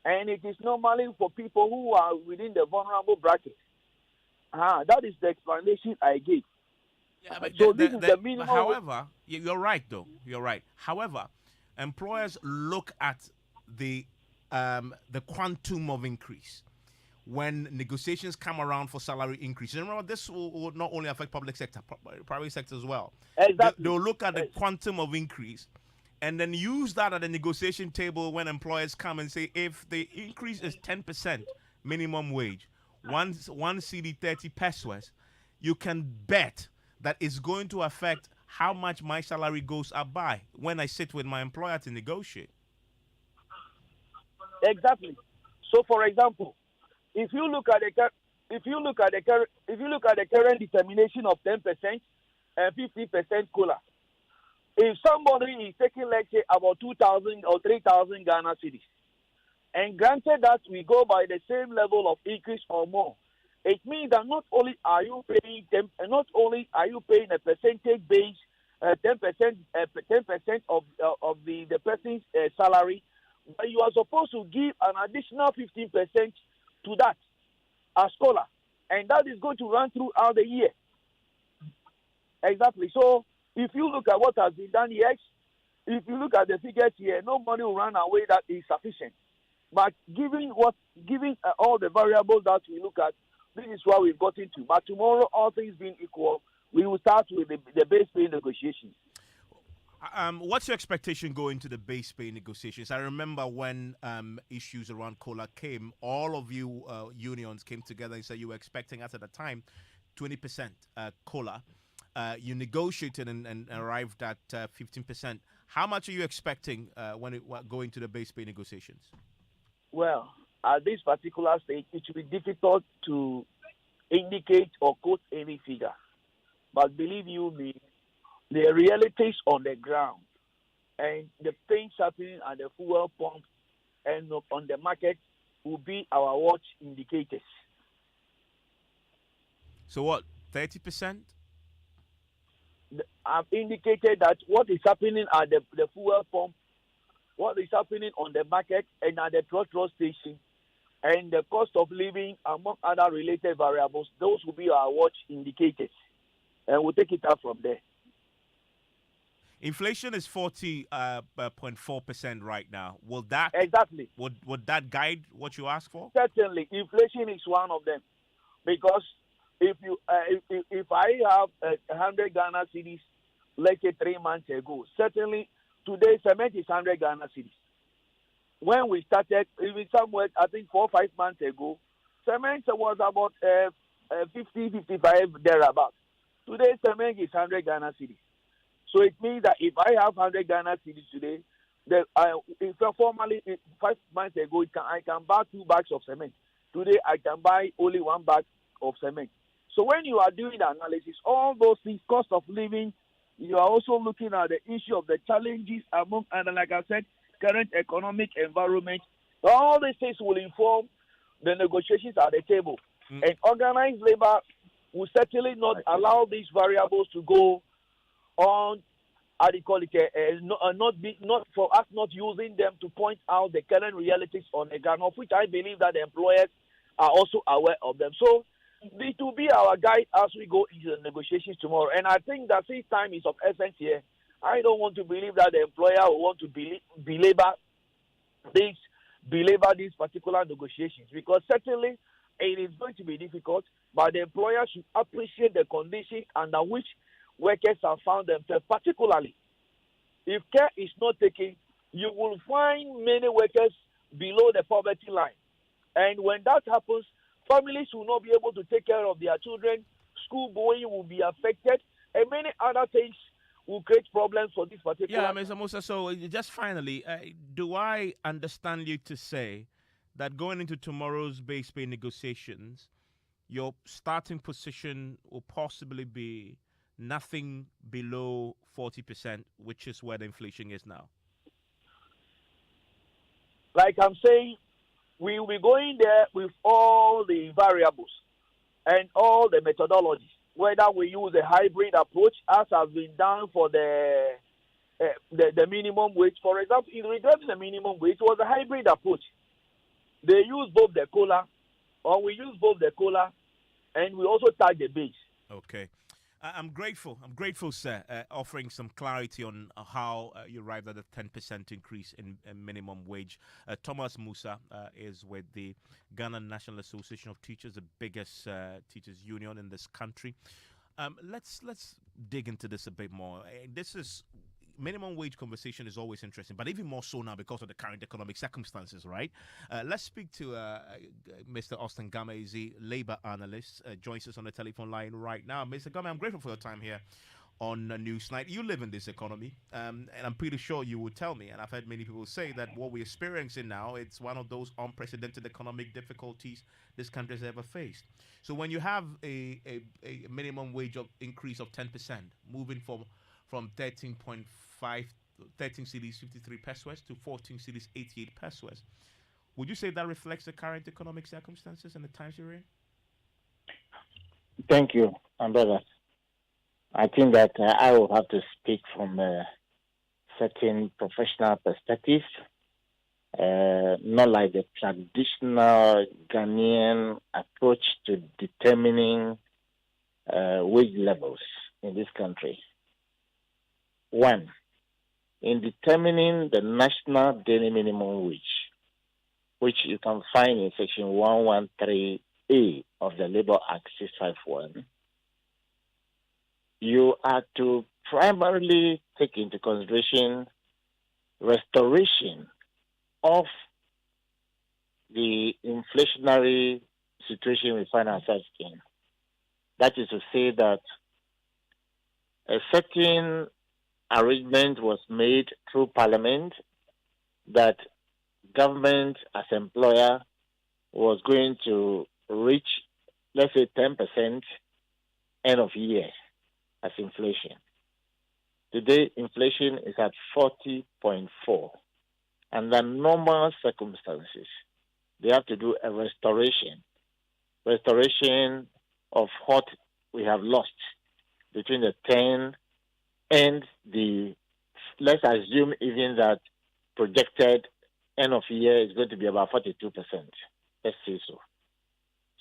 And it is normally for people who are within the vulnerable bracket. That is the explanation I gave. Yeah, but so this is the minimum. However, you're right, though. You're right. However, employers look at the quantum of increase when negotiations come around for salary increase. Remember, this will not only affect public sector, private sector as well. Exactly. They'll look at the quantum of increase and then use that at the negotiation table when employers come and say, if the increase is 10% minimum wage, one cedi 30 pesos, you can bet that it's going to affect how much my salary goes up by when I sit with my employer to negotiate. Exactly. So, for example, if you look at the current determination of 10% and 50% COLA, if somebody is taking, let's say, about 2,000 or 3,000 Ghana cedis, and granted that we go by the same level of increase or more, it means that not only are you paying a percentage base, 10% of the person's salary, but you are supposed to give an additional 15% to that as COLA, and that is going to run throughout the year. Exactly. So if you look at what has been done, yes, if you look at the figures here, nobody will run away that is sufficient. But given all the variables that we look at, this is what we've got into. But tomorrow, all things being equal, we will start with the base pay negotiations. What's your expectation going to the base pay negotiations? I remember when issues around COLA came, all of you unions came together and said you were expecting us at the time 20% COLA. You negotiated and arrived at 15%. How much are you expecting when going to the base pay negotiations? Well, at this particular stage, it will be difficult to indicate or quote any figure. But believe you me, the realities on the ground and the things happening at the fuel pump and on the market will be our watch indicators. So what, 30%? I've indicated that what is happening at the fuel pump, what is happening on the market and at the petrol station, and the cost of living, among other related variables, those will be our watch indicators. And we'll take it up from there. Inflation is 40.4% right now. Will that exactly would that guide what you ask for? Certainly, inflation is one of them, because if I have 100 Ghana cedis, let's say 3 months ago, certainly today cement is 100 Ghana cedis. When we started, even somewhere I think 4 or 5 months ago, cement was about 50, 55 thereabouts. Today cement is 100 Ghana cedis. So it means that if I have 100 Ghana cedis today, formerly 5 months ago, I can buy 2 bags of cement. Today I can buy only 1 bag of cement. So when you are doing the analysis, all those things, cost of living, you are also looking at the issue of the challenges among, and like I said, current economic environment. All these things will inform the negotiations at the table. And organized labor will certainly not allow these variables to go on, how do you call it, not for us not using them to point out the current realities on the ground, of which I believe that the employers are also aware of them. So it will be our guide as we go into the negotiations tomorrow. And I think that since time is of essence here, I don't want to believe that the employer will want to belabor these particular negotiations, because certainly it is going to be difficult, but the employer should appreciate the conditions under which workers have found themselves. Particularly, if care is not taken, you will find many workers below the poverty line. And when that happens, families will not be able to take care of their children, school going will be affected, and many other things will create problems for this particular. Yeah, Mr. Musa, so just finally, do I understand you to say that going into tomorrow's base pay negotiations, your starting position will possibly be nothing below 40%, which is where the inflation is now? Like I'm saying, we will be going there with all the variables and all the methodologies, whether we use a hybrid approach, as has been done for the minimum wage. For example, in regard to the minimum wage, it was a hybrid approach. They use both the COLA, or we use both the COLA, and we also tag the base. Okay. I'm grateful, sir, offering some clarity on how you arrived at a 10% increase in minimum wage. Thomas Musa is with the Ghana National Association of Teachers, the biggest teachers union in this country. Let's dig into this a bit more. This is minimum wage conversation is always interesting, but even more so now because of the current economic circumstances, right? Let's speak to Mr. Austin Gamezi, labor analyst, joins us on the telephone line right now. Mr. Gamezi, I'm grateful for your time here on Newsnight. You live in this economy, and I'm pretty sure you will tell me, and I've heard many people say that what we're experiencing now, it's one of those unprecedented economic difficulties this country has ever faced. So when you have a minimum wage increase of 10%, moving from 13 cedis 53 pesos to 14 cedis 88 pesos. Would you say that reflects the current economic circumstances and the times you're in? Thank you, brother. I think that I will have to speak from a certain professional perspective, not like the traditional Ghanaian approach to determining wage levels in this country. One, in determining the national daily minimum wage, which you can find in Section 113A of the Labour Act 651, you are to primarily take into consideration restoration of the inflationary situation we find ourselves in. That is to say that a certain arrangement was made through Parliament that government as employer was going to reach, let's say, 10% end of year as inflation. Today, inflation is at 40.4. Under normal circumstances, they have to do a restoration of what we have lost between the 10 and the, let's assume even that projected end of year is going to be about 42%. Let's say so.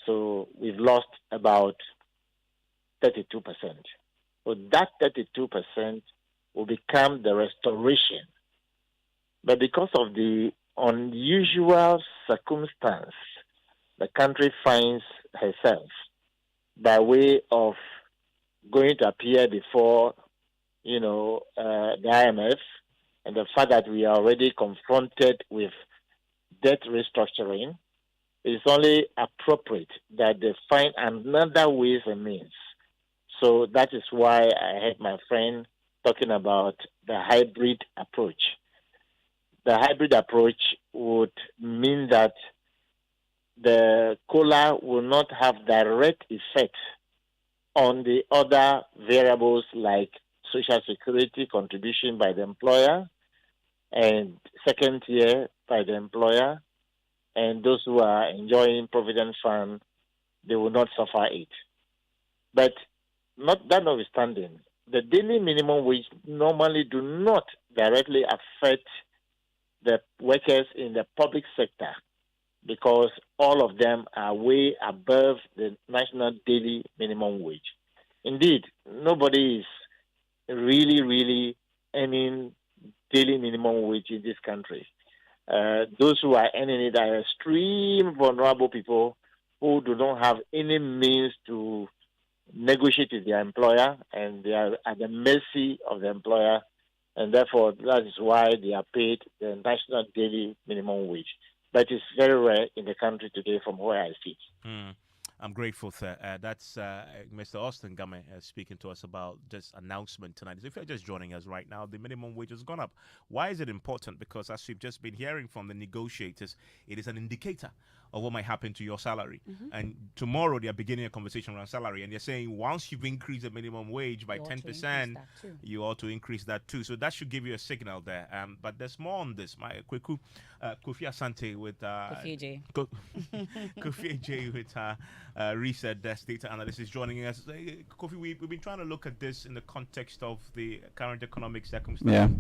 So we've lost about 32%. So that 32% will become the restoration. But because of the unusual circumstance the country finds herself by way of going to appear before, the IMF, and the fact that we are already confronted with debt restructuring, it is only appropriate that they find another ways and means. So that is why I heard my friend talking about the hybrid approach. The hybrid approach would mean that the COLA will not have direct effect on the other variables like social security contribution by the employer and second tier by the employer, and those who are enjoying provident fund, they will not suffer it. But not that notwithstanding, the daily minimum wage normally do not directly affect the workers in the public sector because all of them are way above the national daily minimum wage. Indeed, nobody is really earning daily minimum wage in this country. Those who are earning it are extreme vulnerable people who do not have any means to negotiate with their employer, and they are at the mercy of the employer, and therefore that is why they are paid the national daily minimum wage. But it's very rare in the country today from where I sit. I'm grateful, sir. That's Mr. Austin Game speaking to us about this announcement tonight. If you're just joining us right now, the minimum wage has gone up. Why is it important? Because as we've just been hearing from the negotiators, it is an indicator of what might happen to your salary. And tomorrow they are beginning a conversation around salary, and they're saying once you've increased the minimum wage by 10%, you ought to increase that too. So that should give you a signal there. But there's more on this. My Kofi Asante with Kofi AJ with Reset Desk Data Analyst is joining us. Kofi, we've been trying to look at this in the context of the current economic circumstance.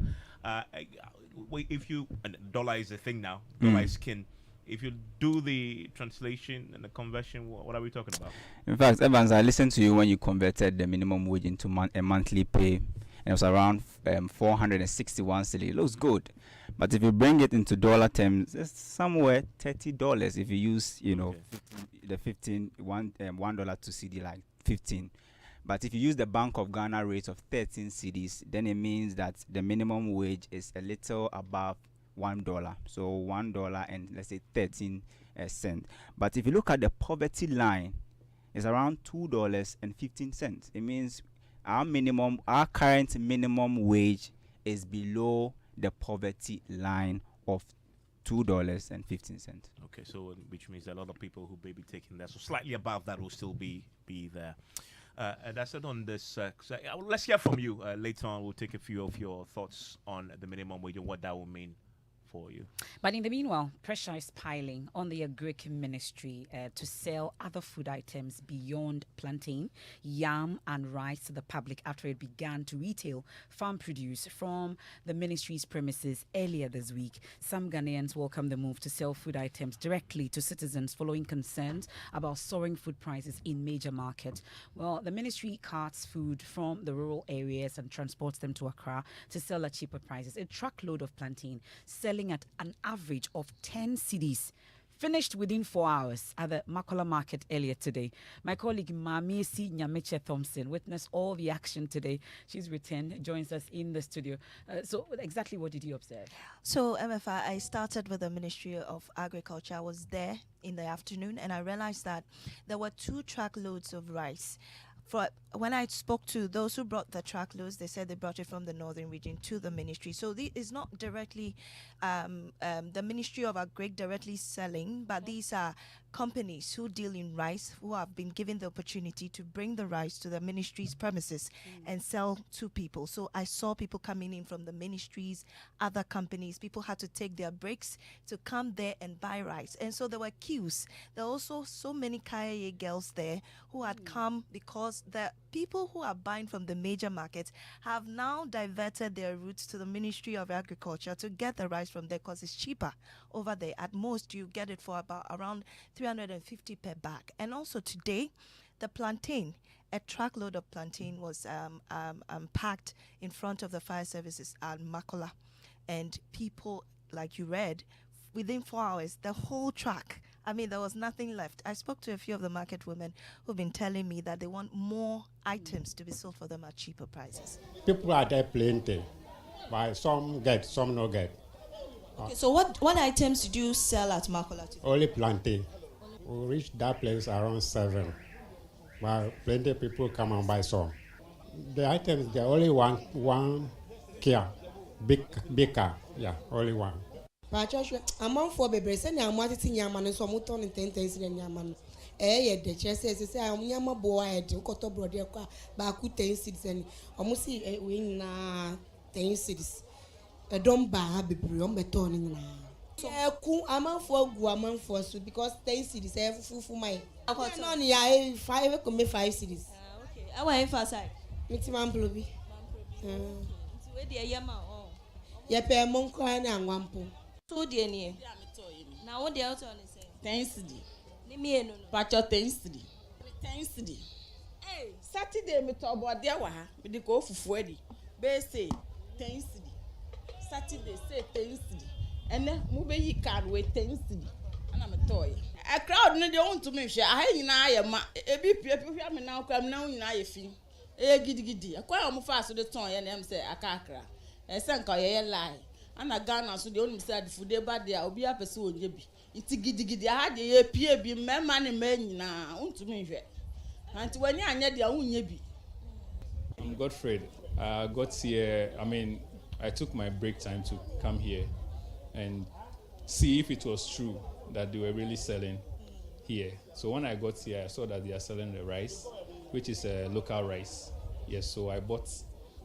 If you, and dollar is a thing now, dollar is kin. If you do the translation and the conversion, what are we talking about? In fact, Evans, I listened to you when you converted the minimum wage into a monthly pay, and it was around 461 cedi. It looks good. But if you bring it into dollar terms, it's somewhere $30 if you use, the $1 to cedi like 15. But if you use the Bank of Ghana rate of 13 cedis, then it means that the minimum wage is a little above $1. So $1 and let's say 13 cents. But if you look at the poverty line, it's around $2.15. It means our current minimum wage is below the poverty line of $2.15. Okay, so which means a lot of people who may be taking that, so slightly above that will still be there. That's it on this. Let's hear from you later on. We'll take a few of your thoughts on the minimum wage and what that will mean for you. But in the meanwhile, pressure is piling on the Agric Ministry to sell other food items beyond plantain, yam and rice to the public after it began to retail farm produce from the ministry's premises earlier this week. Some Ghanaians welcome the move to sell food items directly to citizens following concerns about soaring food prices in major markets. Well, the ministry carts food from the rural areas and transports them to Accra to sell at cheaper prices. A truckload of plantain selling at an average of 10 cedis finished within 4 hours at the Makola market earlier today. My colleague Mamiesi Nyameche Thompson witnessed all the action today. She's returned, joins us in the studio. So exactly what did you observe? So, MFI, I started with the Ministry of Agriculture. I was there in the afternoon, and I realized that there were 2 truckloads of rice. When I spoke to those who brought the truckloads, they said they brought it from the northern region to the ministry. So this is not directly the Ministry of Agric directly selling, but these are companies who deal in rice who have been given the opportunity to bring the rice to the ministry's premises and sell to people. So I saw people coming in from the ministries, other companies. People had to take their breaks to come there and buy rice. And so there were queues. There were also so many Kaya girls there who had come because the people who are buying from the major markets have now diverted their routes to the Ministry of Agriculture to get the rice from there because it's cheaper over there. At most, you get it for about around 350 per bag. And also today, the plantain, a truckload of plantain was packed in front of the fire services at Makola. And people, like you read, within 4 hours, the whole truck, I mean, there was nothing left. I spoke to a few of the market women who've been telling me that they want more items to be sold for them at cheaper prices. People are there plenty, but some get, some no get. Okay, so what items did you sell at Makola today? Only plantain. We reached that place around 7. But plenty people come and buy some. The items, they're only one Kia, big car. Yeah, only one. Among 4 babies, and I'm wanting Yaman and some ton and 10 days in Yaman. The chest says, I'm Yama boy, I do cut up brother, Baku 10 cities and almost see a win 10 cities. A dumb bar, be beyond betoning now. So, I'm for Guaman for so because 10 cities have full for my. I 5 come 5 cities. Okay, I want to emphasize. It's man blubby. Where the Yama? Yep, monk and one po. So dear near. Now what the outer on is saying? Tensity. Pacho tensity. Tensity. Hey, Saturday me talk about there waha. Me dey go for Freddy. Be say tensity. Saturday say tensity. And then move yi card with tensity. And I'm a toy. A crowd no dey want to me share. I nyina ya ma. Ebi people me now come now nyina ya fi. Gidi. Akwa am fast so the ton ya na am say akakra. Senka ye lie. Ana Ghana so the only said food dey bad there obi a person onye bi. Iti gidi ha dey ye pie bi mema ne ma nyina untumi hwe. Anti wani anya dia unye bi. I'm Godfred. I got here, I took my break time to come here and see if it was true that they were really selling here. So when I got here, I saw that they are selling the rice, which is a local rice. Yes, so I bought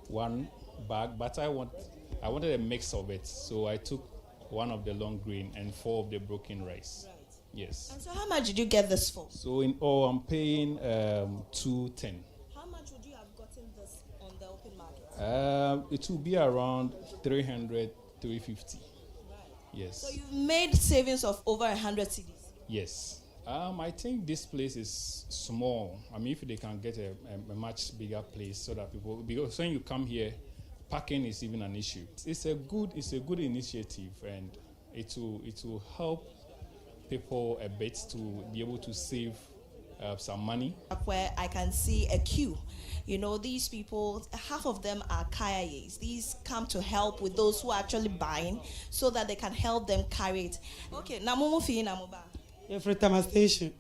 1 bag, but I wanted a mix of it. So I took 1 of the long grain and 4 of the broken rice. Right. Yes. And so how much did you get this for? So in all, I'm paying 210. How much would you have gotten this on the open market? It will be around 300, 350. Right. Yes. So you've made savings of over 100 cedis. Yes. I think this place is small. If they can get a much bigger place so that people, because when you come here, parking is even an issue. It's a good initiative, and it will help people a bit to be able to save some money. Where I can see a queue. You know, these people, half of them are Kayayes. These come to help with those who are actually buying so that they can help them carry it. Okay, Namumu fi namuba. Every Tama station.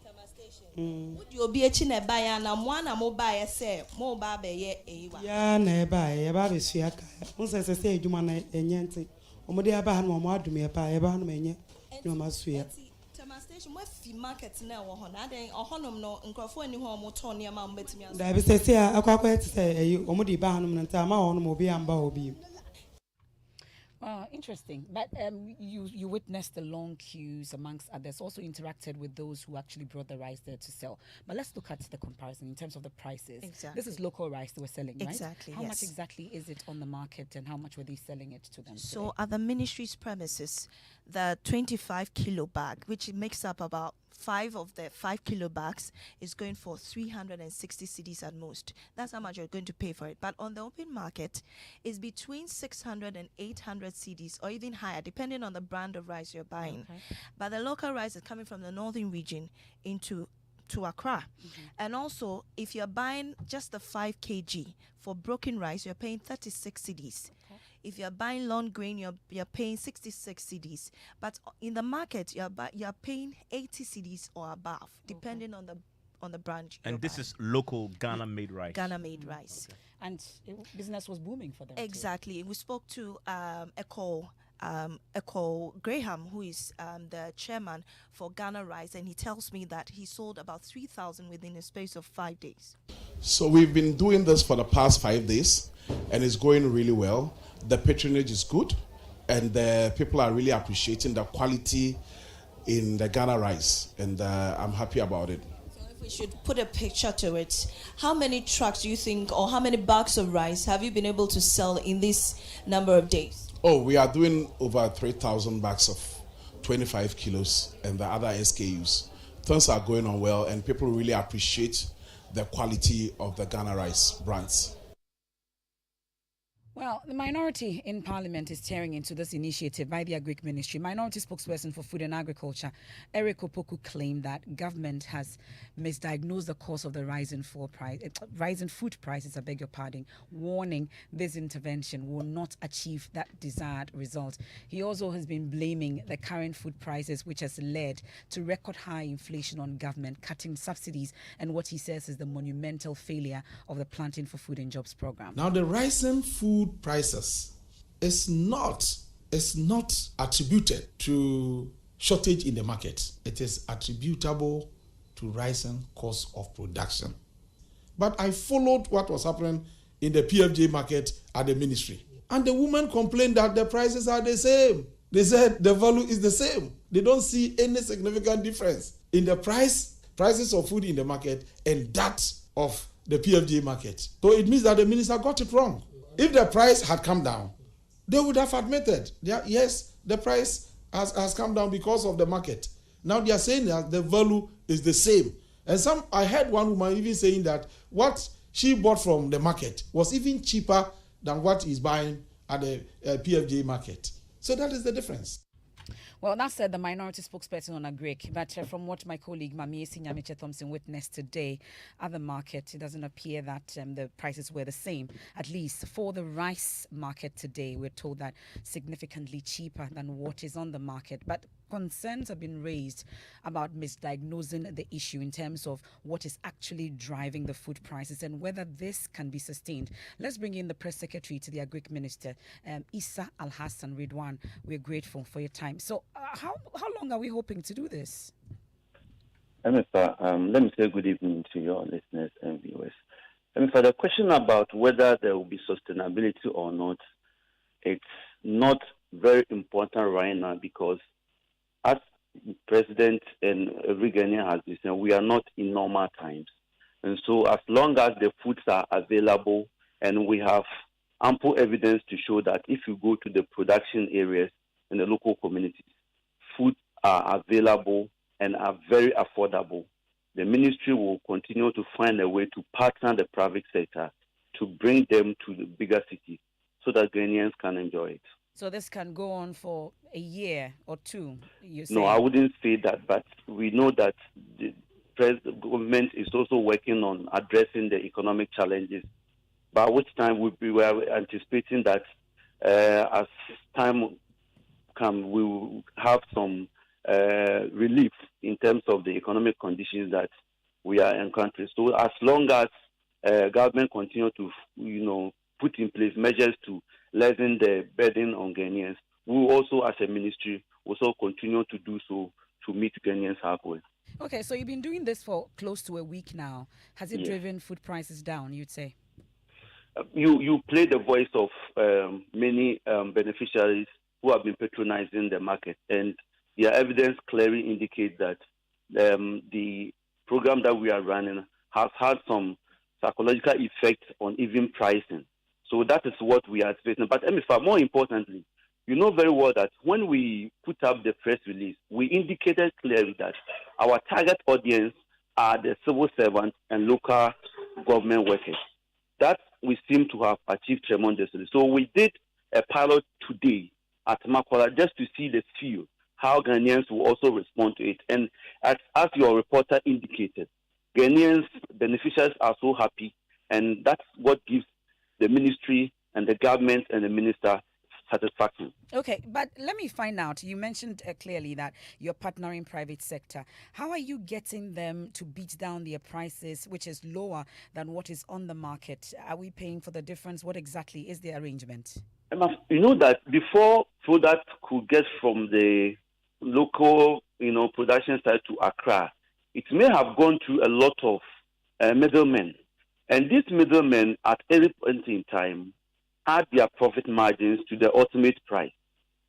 Would you be a chinebaya na mwana mobile say mobile be ewa? Ya na eba be suaka. Unse se say adwuma na enyente. Omode aba ha no mo adum eba no menye no masuya. Tama station we fi market na wo ho na den ohonom no nkrofo ani ho mo ton ne ma mbetimi aso. Da be se say akwakwa say omode ba hanom nta ma ho no mo bi amba obi. Interesting. But you witnessed the long queues amongst others, also interacted with those who actually brought the rice there to sell. But let's look at the comparison in terms of the prices. Exactly. This is local rice they were selling, right? Exactly, How yes. much exactly is it on the market and how much were they selling it to them? So at the ministry's premises, the 25 kilo bag, which makes up about 5 of the 5 kilo bags, is going for 360 cedis at most. That's how much you're going to pay for it. But on the open market, it's between 600 and 800 cedis, or even higher, depending on the brand of rice you're buying. Okay. But the local rice is coming from the northern region to Accra. And also, if you're buying just the 5 kg for broken rice, you're paying 36 cedis. If you're buying long grain, you're paying 66 cedis. But in the market, you're paying 80 cedis or above, depending on the brand. And this is local Ghana-made rice. Ghana-made rice. And business was booming for them. Exactly. We spoke to Echo Graham, who is the chairman for Ghana Rice, and he tells me that he sold about 3,000 within a space of 5 days. So we've been doing this for the past 5 days, and it's going really well. The patronage is good, and the people are really appreciating the quality in the Ghana rice, and I'm happy about it. So if we should put a picture to it, how many trucks do you think, or how many bags of rice have you been able to sell in this number of days? Oh, we are doing over 3,000 bags of 25 kilos and the other SKUs. Things are going on well, and people really appreciate the quality of the Ghana rice brands. Well, the minority in Parliament is tearing into this initiative by the Agric Ministry. Minority spokesperson for Food and Agriculture, Eric Opoku, claimed that government has misdiagnosed the cause of the rise in food prices, warning this intervention will not achieve that desired result. He also has been blaming the current food prices, which has led to record high inflation on government, cutting subsidies, and what he says is the monumental failure of the Planting for Food and Jobs program. Now, the rising food prices is not attributed to shortage in the market. It is attributable to rising cost of production. But I followed what was happening in the PFJ market at the ministry, and the women complained that the prices are the same. They said the value is the same. They don't see any significant difference in the prices of food in the market and that of the PFJ market. So it means that the minister got it wrong. If the price had come down, they would have admitted, yes, the price has come down because of the market. Now they are saying that the value is the same. And I heard one woman even saying that what she bought from the market was even cheaper than what is buying at the PFJ market. So that is the difference. Well, that said, the minority spokesperson on Agric, but from what my colleague Mamiesi Nyamiche Thompson witnessed today at the market, it doesn't appear that the prices were the same. At least for the rice market today, we're told that significantly cheaper than what is on the market. But concerns have been raised about misdiagnosing the issue in terms of what is actually driving the food prices and whether this can be sustained. Let's bring in the press secretary to the Agric Minister, Issa Al-Hassan Ridwan. We're grateful for your time. So how long are we hoping to do this? Mr. Let me say good evening to your listeners and viewers. For the question about whether there will be sustainability or not, it's not very important right now because as President and every Ghanaian has been saying, we are not in normal times. And so as long as the foods are available and we have ample evidence to show that if you go to the production areas in the local communities, food are available and are very affordable, the ministry will continue to find a way to partner the private sector to bring them to the bigger cities so that Ghanaians can enjoy it. So this can go on for a year or two, you say? No, I wouldn't say that, but we know that the government is also working on addressing the economic challenges, by which time we were anticipating that as time comes, we will have some relief in terms of the economic conditions that we are encountering. So as long as government continue to, put in place measures to lessen the burden on Ghanaians, we will also, as a ministry, also continue to do so to meet Ghanaians halfway. Okay, so you've been doing this for close to a week now. Has it driven food prices down, you'd say? You play the voice of many beneficiaries who have been patronizing the market, and their evidence clearly indicates that the program that we are running has had some psychological effect on even pricing. So that is what we are facing. But more importantly, you know very well that when we put up the press release, we indicated clearly that our target audience are the civil servants and local government workers. That we seem to have achieved tremendously. So we did a pilot today at Makola just to see the feel, how Ghanaians will also respond to it. And as your reporter indicated, Ghanaians, beneficiaries are so happy, and that's what gives the ministry and the government and the minister satisfaction. Okay, but let me find out. You mentioned clearly that you're partnering private sector. How are you getting them to beat down their prices, which is lower than what is on the market? Are we paying for the difference? What exactly is the arrangement? You know that before product could get from the local, production side to Accra, it may have gone through a lot of middlemen. And these middlemen, at every point in time, add their profit margins to the ultimate price.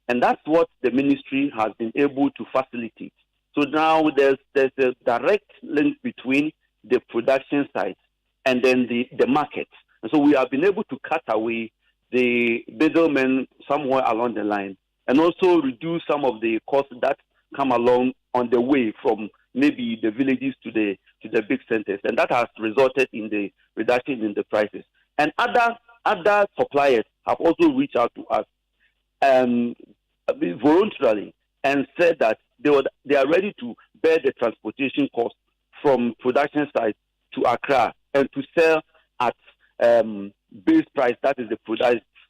And that's what the ministry has been able to facilitate. So now there's a direct link between the production side and then the market. And so we have been able to cut away the middlemen somewhere along the line and also reduce some of the costs that come along on the way from maybe the villages to the big centers. And that has resulted in the reduction in the prices. And other suppliers have also reached out to us voluntarily and said that they are ready to bear the transportation cost from production site to Accra and to sell at base price, that is the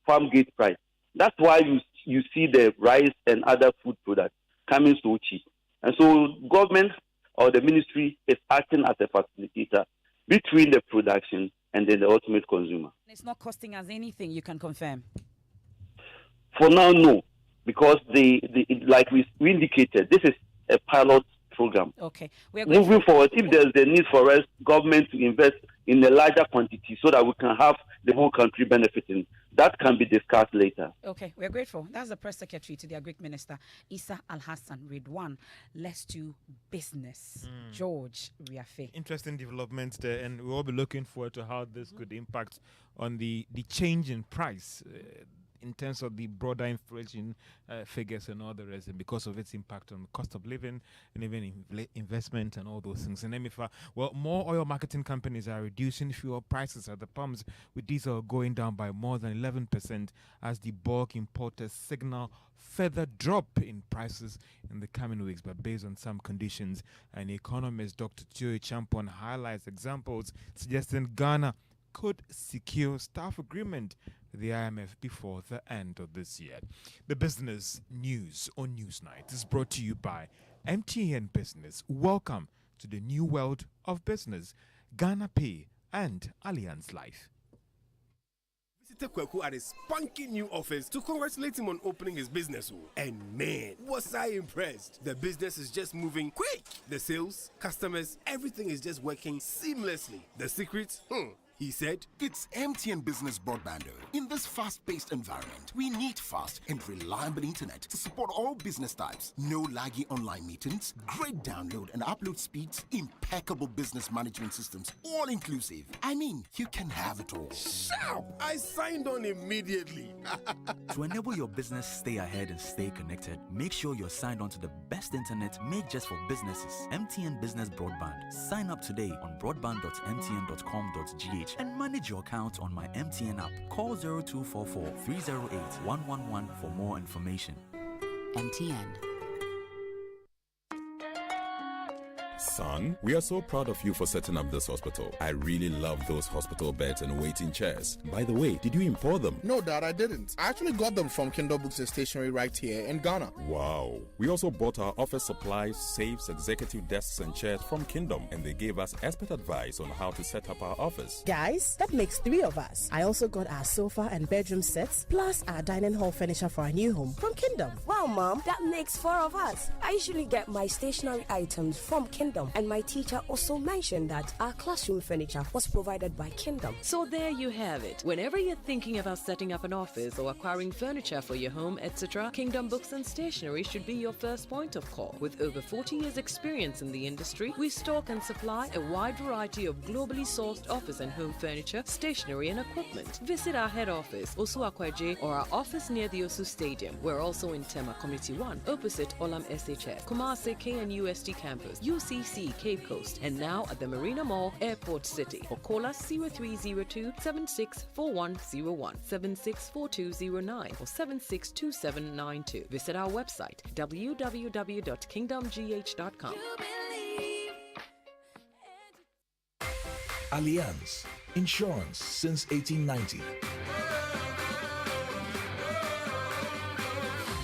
farm gate price. That's why you see the rice and other food products coming so cheap. And so government or the ministry is acting as a facilitator between the production and then the ultimate consumer. It's not costing us anything, you can confirm? For now, no. Because like we indicated, this is a pilot program. Okay. Moving forward, if there's the need for us, government to invest in a larger quantity so that we can have the whole country benefiting, that can be discussed later. Okay, we're grateful. That's the press secretary to the Agric Minister, Issa Al-Hassan. Ridwan, let's do business. George Riafe. Interesting developments there, and we'll all be looking forward to how this could impact on the change in price in terms of the broader inflation figures and all the rest, and because of its impact on cost of living and even investment and all those things. And Emifa, more oil marketing companies are reducing fuel prices at the pumps, with diesel going down by more than 11% as the bulk importers signal further drop in prices in the coming weeks. But based on some conditions, an economist, Dr. Joey Champon, highlights examples suggesting Ghana could secure staff agreement with the IMF before the end of this year. The business news on Newsnight is brought to you by MTN Business. Welcome to the new world of business. Ghana Pay and Allianz Life. Visited Kweku at his spunky new office to congratulate him on opening his business. And man, was I impressed. The business is just moving quick. The sales, customers, everything is just working seamlessly. The secret? He said, it's MTN Business Broadband. In this fast-paced environment, we need fast and reliable internet to support all business types. No laggy online meetings, great download and upload speeds, impeccable business management systems, all inclusive. I mean, you can have it all. Sharp! I signed on immediately. To enable your business stay ahead and stay connected, make sure you're signed on to the best internet made just for businesses. MTN Business Broadband. Sign up today on broadband.mtn.com.gh and manage your account on my MTN app. Call 0244 308 111 for more information. MTN. Son, we are so proud of you for setting up this hospital. I really love those hospital beds and waiting chairs. By the way, did you import them? No, Dad, I didn't. I actually got them from Kindle Books and Stationery right here in Ghana. Wow. We also bought our office supplies, safes, executive desks and chairs from Kingdom, and they gave us expert advice on how to set up our office. Guys, that makes 3 of us. I also got our sofa and bedroom sets, plus our dining hall furniture for our new home from Kingdom. Wow, Mom, that makes 4 of us. I usually get my stationery items from Kingdom. Kingdom. And my teacher also mentioned that our classroom furniture was provided by Kingdom. So there you have it. Whenever you're thinking about setting up an office or acquiring furniture for your home, etc., Kingdom Books and Stationery should be your first point of call. With over 40 years experience in the industry, we stock and supply a wide variety of globally sourced office and home furniture, stationery and equipment. Visit our head office, Osu Akwaje, or our office near the Osu Stadium. We're also in Tema Community 1, opposite Olam SHS, Kumasi KNUST campus, UCC Cape Coast, and now at the Marina Mall, Airport City. Or call us 0302 764101, 764209, or 762792. Visit our website www.kingdomgh.com. Allianz Insurance since 1890.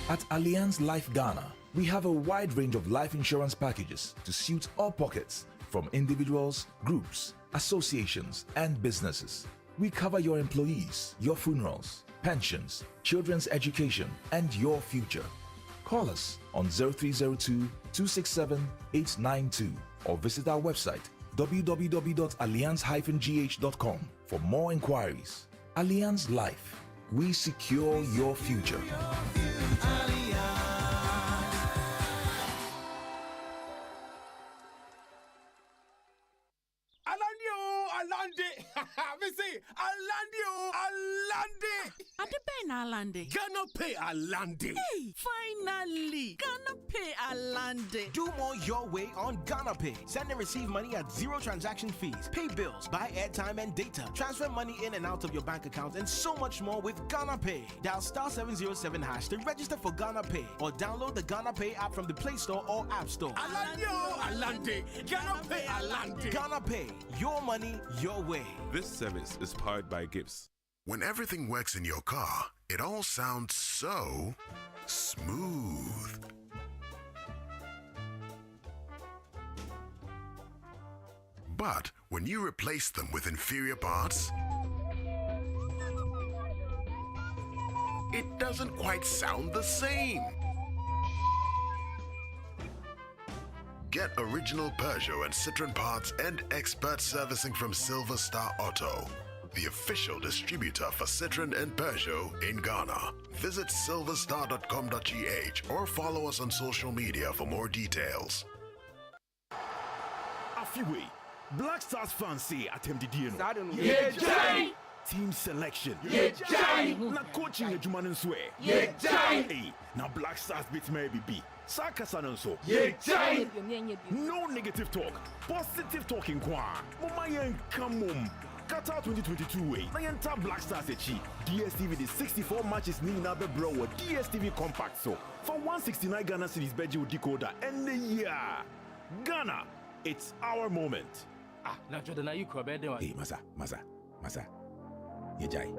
At Allianz Life Ghana, we have a wide range of life insurance packages to suit all pockets, from individuals, groups, associations, and businesses. We cover your employees, your funerals, pensions, children's education, and your future. Call us on 0302 267 892 or visit our website www.allianz-gh.com for more inquiries. Allianz Life, we secure your future. Alande. Ghana Pay Alande. Hey, finally, Ghana Pay Alande. Do more your way on Ghana Pay. Send and receive money at zero transaction fees. Pay bills, buy airtime and data. Transfer money in and out of your bank account and so much more with Ghana Pay. Dial *707# to register for Ghana Pay or download the Ghana Pay app from the Play Store or App Store. Alande. Ghana Pay Alande. Ghana Pay. Your money, your way. This service is powered by Gibbs. When everything works in your car, it all sounds so smooth. But when you replace them with inferior parts, it doesn't quite sound the same. Get original Peugeot and Citroen parts and expert servicing from Silver Star Auto, the official distributor for Citroen and Peugeot in Ghana. Visit silverstar.com.gh or follow us on social media for more details. Afiwe, Black Stars fans say attempt the Yeah, Jai! Team selection. Yeah, Jai! Na coaching a Juman swear. Yeah, Jai! Hey, now Black Stars beat maybe be. Sakasan so. Yeah, Jai! No negative talk. Positive talking kwa. Mama come Qatar 2022 way. Nayanta Black Stars echi. DSTV the 64 matches ni na be bro with DSTV compact so. For 169 Ghana cedis beji with decoder and the year. Ghana, it's our moment. Ah, na Jordan, you could be there. Hey, Masa. Yejai.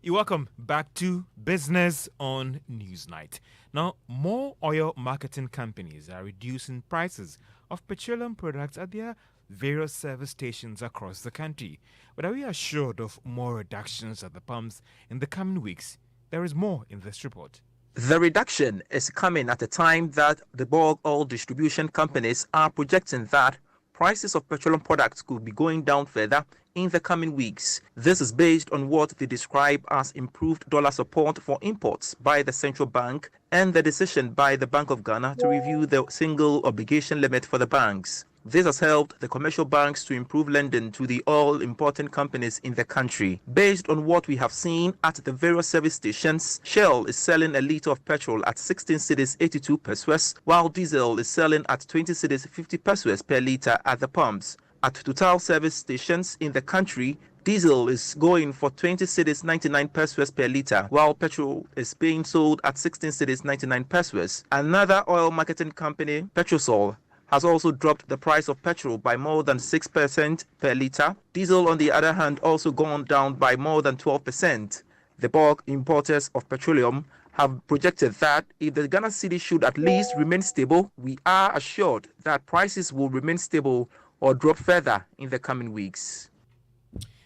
You're welcome back to Business on Newsnight. Now, more oil marketing companies are reducing prices of petroleum products at their various service stations across the country. But are we assured of more reductions at the pumps in the coming weeks? There is more in this report. The reduction is coming at a time that the bulk oil distribution companies are projecting that prices of petroleum products could be going down further in the coming weeks. This is based on what they describe as improved dollar support for imports by the central bank and the decision by the Bank of Ghana to review the single obligation limit for the banks. This has helped the commercial banks to improve lending to the oil importing companies in the country. Based on what we have seen at the various service stations, Shell is selling a litre of petrol at 16 cedis 82 pesos, while diesel is selling at 20 cedis 50 pesos per litre at the pumps. At Total service stations in the country, diesel is going for 20 cedis 99 pesos per litre, while petrol is being sold at 16 cedis 99 pesos. Another oil marketing company, Petrosol, has also dropped the price of petrol by more than 6% per litre. Diesel, on the other hand, also gone down by more than 12%. The bulk importers of petroleum have projected that if the Ghana cedi should at least remain stable, we are assured that prices will remain stable or drop further in the coming weeks.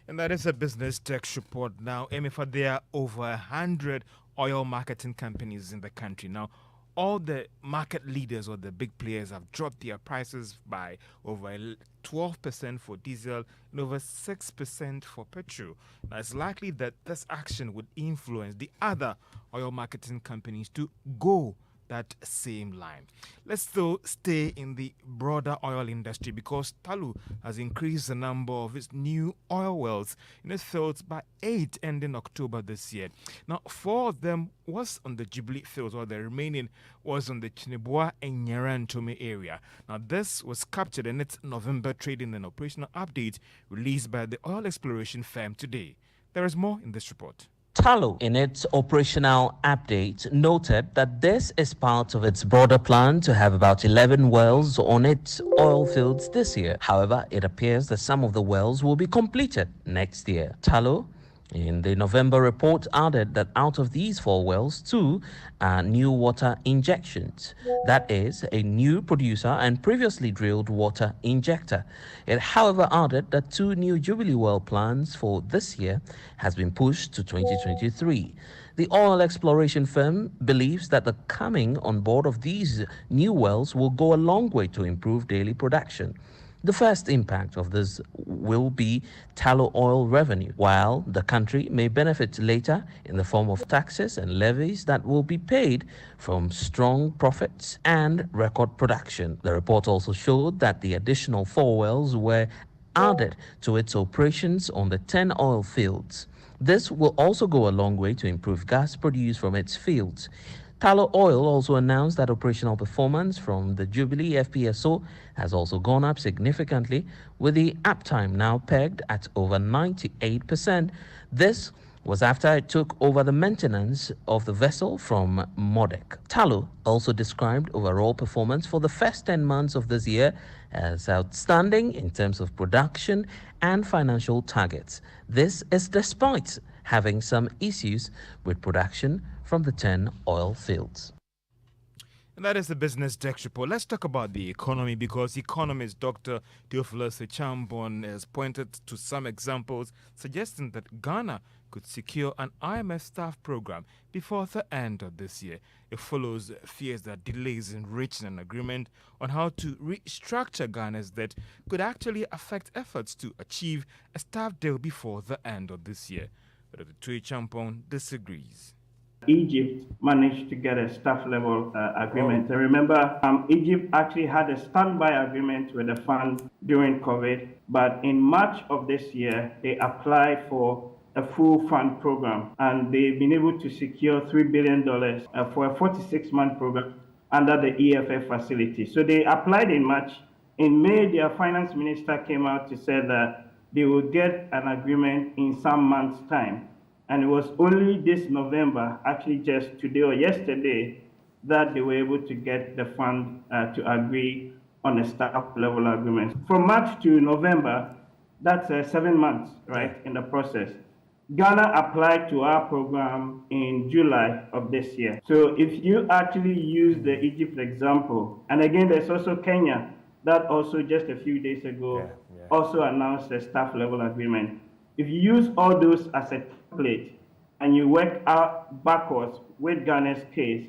And that is a Business Tech report. Now, Amy, for there are over 100 oil marketing companies in the country. Now, all the market leaders or the big players have dropped their prices by over 12% for diesel and over 6% for petrol. Now, it's likely that this action would influence the other oil marketing companies to go that same line. Let's still stay in the broader oil industry because Tullow has increased the number of its new oil wells in its fields by 8 ending October this year. Now, 4 of them was on the Jubilee fields, while the remaining was on the Chinibua and Nyarantome area. Now, this was captured in its November trading and operational update released by the oil exploration firm today. There is more in this report. Tullow, in its operational update, noted that this is part of its broader plan to have about 11 wells on its oil fields this year. However, it appears that some of the wells will be completed next year. Tullow, in the November report, added that out of these 4 wells, 2 are new water injections. That is, a new producer and previously drilled water injector. It, however, added that 2 new Jubilee well plans for this year has been pushed to 2023. The oil exploration firm believes that the coming on board of these new wells will go a long way to improve daily production. The first impact of this will be Tullow oil revenue, while the country may benefit later in the form of taxes and levies that will be paid from strong profits and record production. The report also showed that the additional 4 wells were added to its operations on the 10 oil fields. This will also go a long way to improve gas produced from its fields. Tullow Oil also announced that operational performance from the Jubilee FPSO has also gone up significantly, with the uptime now pegged at over 98%. This was after it took over the maintenance of the vessel from MODEC. Tullow also described overall performance for the first 10 months of this year as outstanding in terms of production and financial targets. This is despite having some issues with production from the 10 oil fields. And that is the Business Desk report. Let's talk about the economy, because economist Dr. Theophilus Echampong has pointed to some examples suggesting that Ghana could secure an IMF staff program before the end of this year. It follows fears that delays in reaching an agreement on how to restructure Ghana's debt could actually affect efforts to achieve a staff deal before the end of this year. But Dr. Echampong disagrees. Egypt managed to get a staff level agreement. And remember, Egypt actually had a standby agreement with the fund during COVID, but in March of this year, they applied for a full fund program, and they've been able to secure $3 billion for a 46-month program under the EFF facility. So they applied in March. In May, their finance minister came out to say that they will get an agreement in some months' time. And it was only this November, actually just today or yesterday, that they were able to get the fund to agree on a staff level agreement. From March to November, that's 7 months, right, in the process. Ghana applied to our program in July of this year. So if you actually use the Egypt example, and again, there's also Kenya, that also just a few days ago also announced a staff level agreement. If you use all those as a template and you work out backwards with Ghana's case,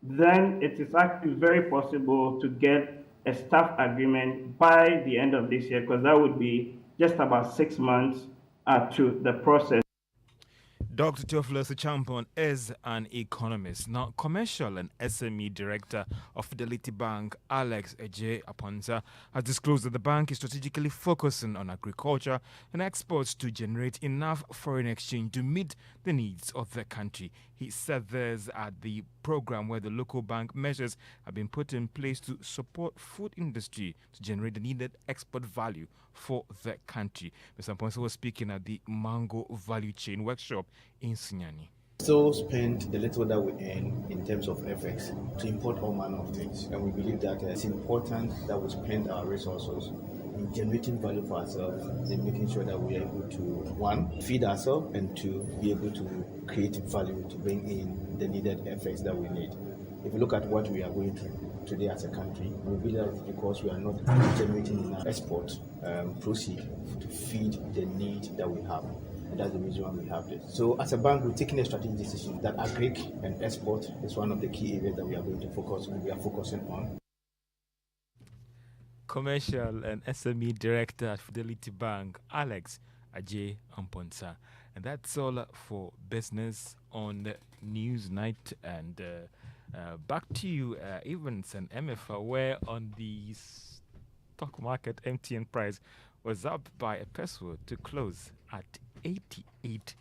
then it is actually very possible to get a staff agreement by the end of this year, because that would be just about 6 months to the process. Dr. Theophilus Echampong is an economist. Now, Commercial and SME Director of Fidelity Bank, Alex Eje Aponza, has disclosed that the bank is strategically focusing on agriculture and exports to generate enough foreign exchange to meet the needs of the country. He said this at the program where the local bank measures have been put in place to support food industry to generate the needed export value for the country. Mr. Aponza was speaking at the Mango Value Chain workshop in Sunyani. Still spend the little that we earn in terms of FX to import all manner of things. And we believe that it's important that we spend our resources in generating value for ourselves and making sure that we are able to, 1, feed ourselves, and 2, be able to create value to bring in the needed FX that we need. If you look at what we are going through today as a country, we believe that it's because we are not generating enough export proceed to feed the need that we have. And that's the reason why we have this. So as a bank, we're taking a strategic decision that agric and export is one of the key areas that we are going to focus on. We are focusing on. Commercial and SME Director at Fidelity Bank, Alex Ajay Amponsa. And that's all for business on Newsnight. And back to you, Evans and MFA, where on the stock market, MTN price was up by a peso to close at 88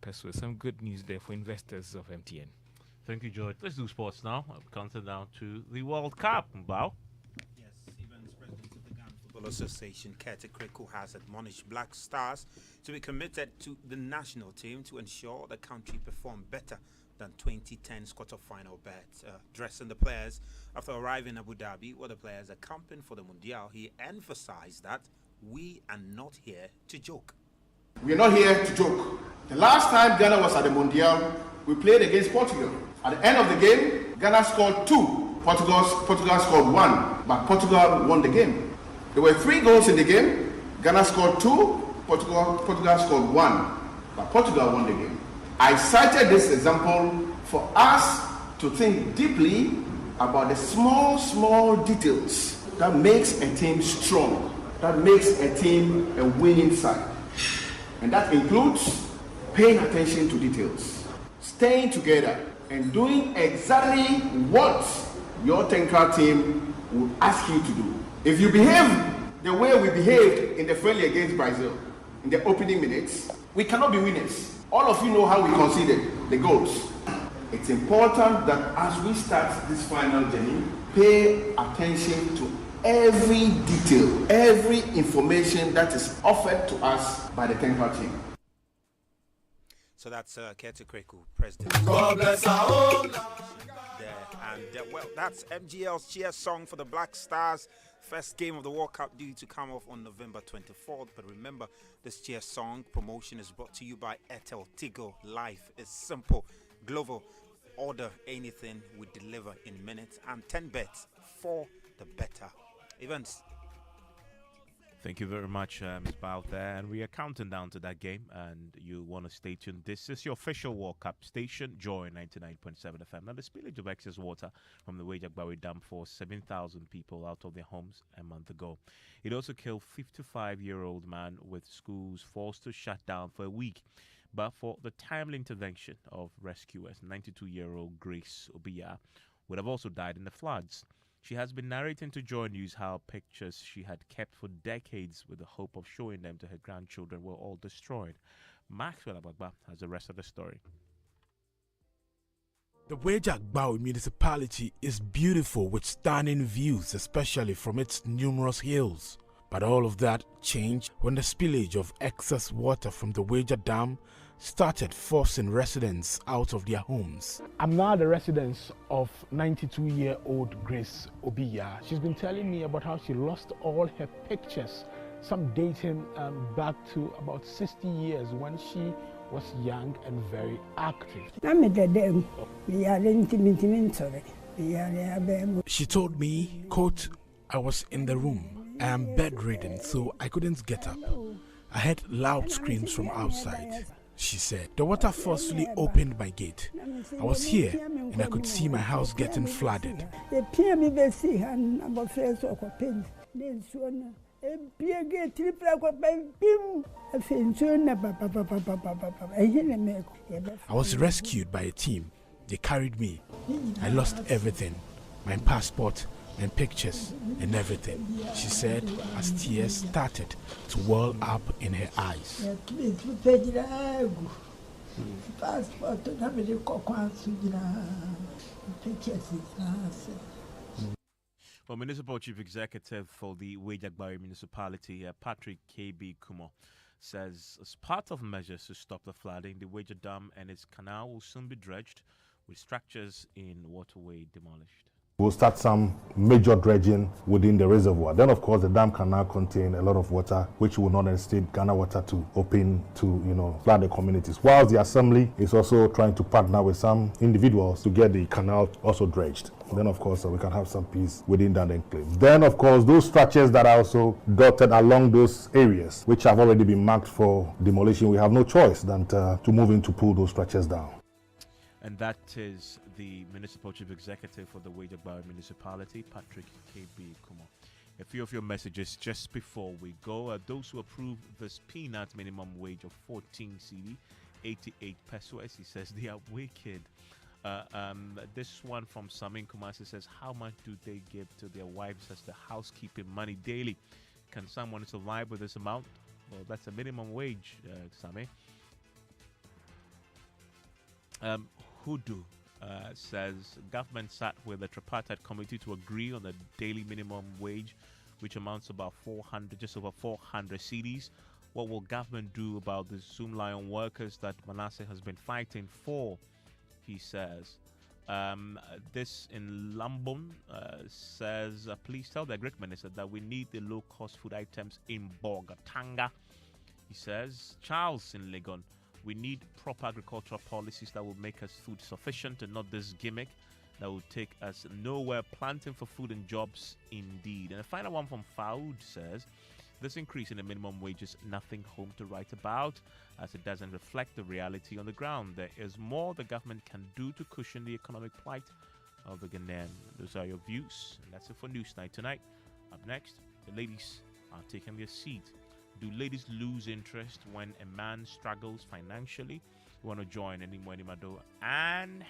pesos. Some good news there for investors of MTN. Thank you, George. Let's do sports now. I'm counting down to the World Cup. Wow. Football Association, Kete Kreku, has admonished Black Stars to be committed to the national team to ensure the country perform better than 2010's quarter-final bet. Addressing the players after arriving in Abu Dhabi, where the players are camping for the Mundial, he emphasized that we are not here to joke. We are not here to joke. The last time Ghana was at the Mundial, we played against Portugal. At the end of the game, Ghana scored 2. Portugal scored 1, but Portugal won the game. There were 3 goals in the game. Ghana scored 2, Portugal scored 1, but Portugal won the game. I cited this example for us to think deeply about the small details that makes a team strong, that makes a team a winning side. And that includes paying attention to details, staying together, and doing exactly what your technical team will ask you to do. If you behave the way we behaved in the friendly against Brazil in the opening minutes, we cannot be winners. All of you know how we conceded the goals. It's important that as we start this final journey, pay attention to every detail, every information that is offered to us by the technical team. So that's Kete Kreku, President. God bless our home. And well, that's MGL's cheer song for the Black Stars. First game of the World Cup due to come off on November 24th. But remember, this cheer song promotion is brought to you by Airtel Tigo. Life is simple. Global, order anything, we deliver in minutes. And 10 bets for the better events. Thank you very much, Ms. Bow there. And we are counting down to that game, and you want to stay tuned. This is your official World Cup station, Joy 99.7 FM. Now, the spillage of excess water from the Wejagbawi Dam forced 7,000 people out of their homes a month ago. It also killed 55-year-old man with schools forced to shut down for a week. But for the timely intervention of rescuers, 92-year-old Grace Obiya would have also died in the floods. She has been narrating to Joy News how pictures she had kept for decades with the hope of showing them to her grandchildren were all destroyed. Maxwell Abagba has the rest of the story. The Wejagbawi municipality is beautiful with stunning views, especially from its numerous hills. But all of that changed when the spillage of excess water from the Weja Dam started forcing residents out of their homes. I'm now the residence of 92-year-old Grace Obiya. She's been telling me about how she lost all her pictures, some dating back to about 60 years when she was young and very active. She told me, quote, I was in the room. I am bedridden, so I couldn't get up. I heard loud screams from outside. She said, the water forcefully opened my gate. I was here and I could see my house getting flooded. I was rescued by a team. They carried me. I lost everything, my passport and pictures and everything, she said as tears started to well up in her eyes. Well, Municipal Chief Executive for the Wejagbawi Municipality, Patrick K.B. Kumo, says as part of measures to stop the flooding, the Weja Dam and its canal will soon be dredged with structures in waterway demolished. We'll start some major dredging within the reservoir. Then, of course, the dam can now contain a lot of water, which will not necessitate Ghana Water to open to, flood the communities. Whilst the Assembly is also trying to partner with some individuals to get the canal also dredged. Then, of course, we can have some peace within that enclave. Then, of course, those structures that are also dotted along those areas, which have already been marked for demolition, we have no choice than to move in to pull those structures down. And that is the Municipal Chief Executive for the Wejagbawe Municipality, Patrick K.B. Kumo. A few of your messages just before we go. Those who approve this peanut minimum wage of 14 CD, 88 pesos, he says they are wicked. This one from Samin Kumasi says, how much do they give to their wives as the housekeeping money daily? Can someone survive with this amount? Well, that's a minimum wage, Sami. Hudu says government sat with the tripartite committee to agree on the daily minimum wage, which amounts to about 400, just over 400 CDs. What will government do about the Zoom Lion workers that Manasseh has been fighting for? He says. This in Lambon says, please tell the Greek minister that we need the low-cost food items in Bogatanga. He says, Charles in Legon, we need proper agricultural policies that will make us food sufficient and not this gimmick that will take us nowhere. Planting for food and jobs indeed. And the final one from Faud says, this increase in the minimum wage is nothing home to write about, as it doesn't reflect the reality on the ground. There is more the government can do to cushion the economic plight of the Ghanaian. Those are your views. And that's it for News Night tonight. Up next, the ladies are taking their seat. Do ladies lose interest when a man struggles financially? You want to join Enimo Enimado and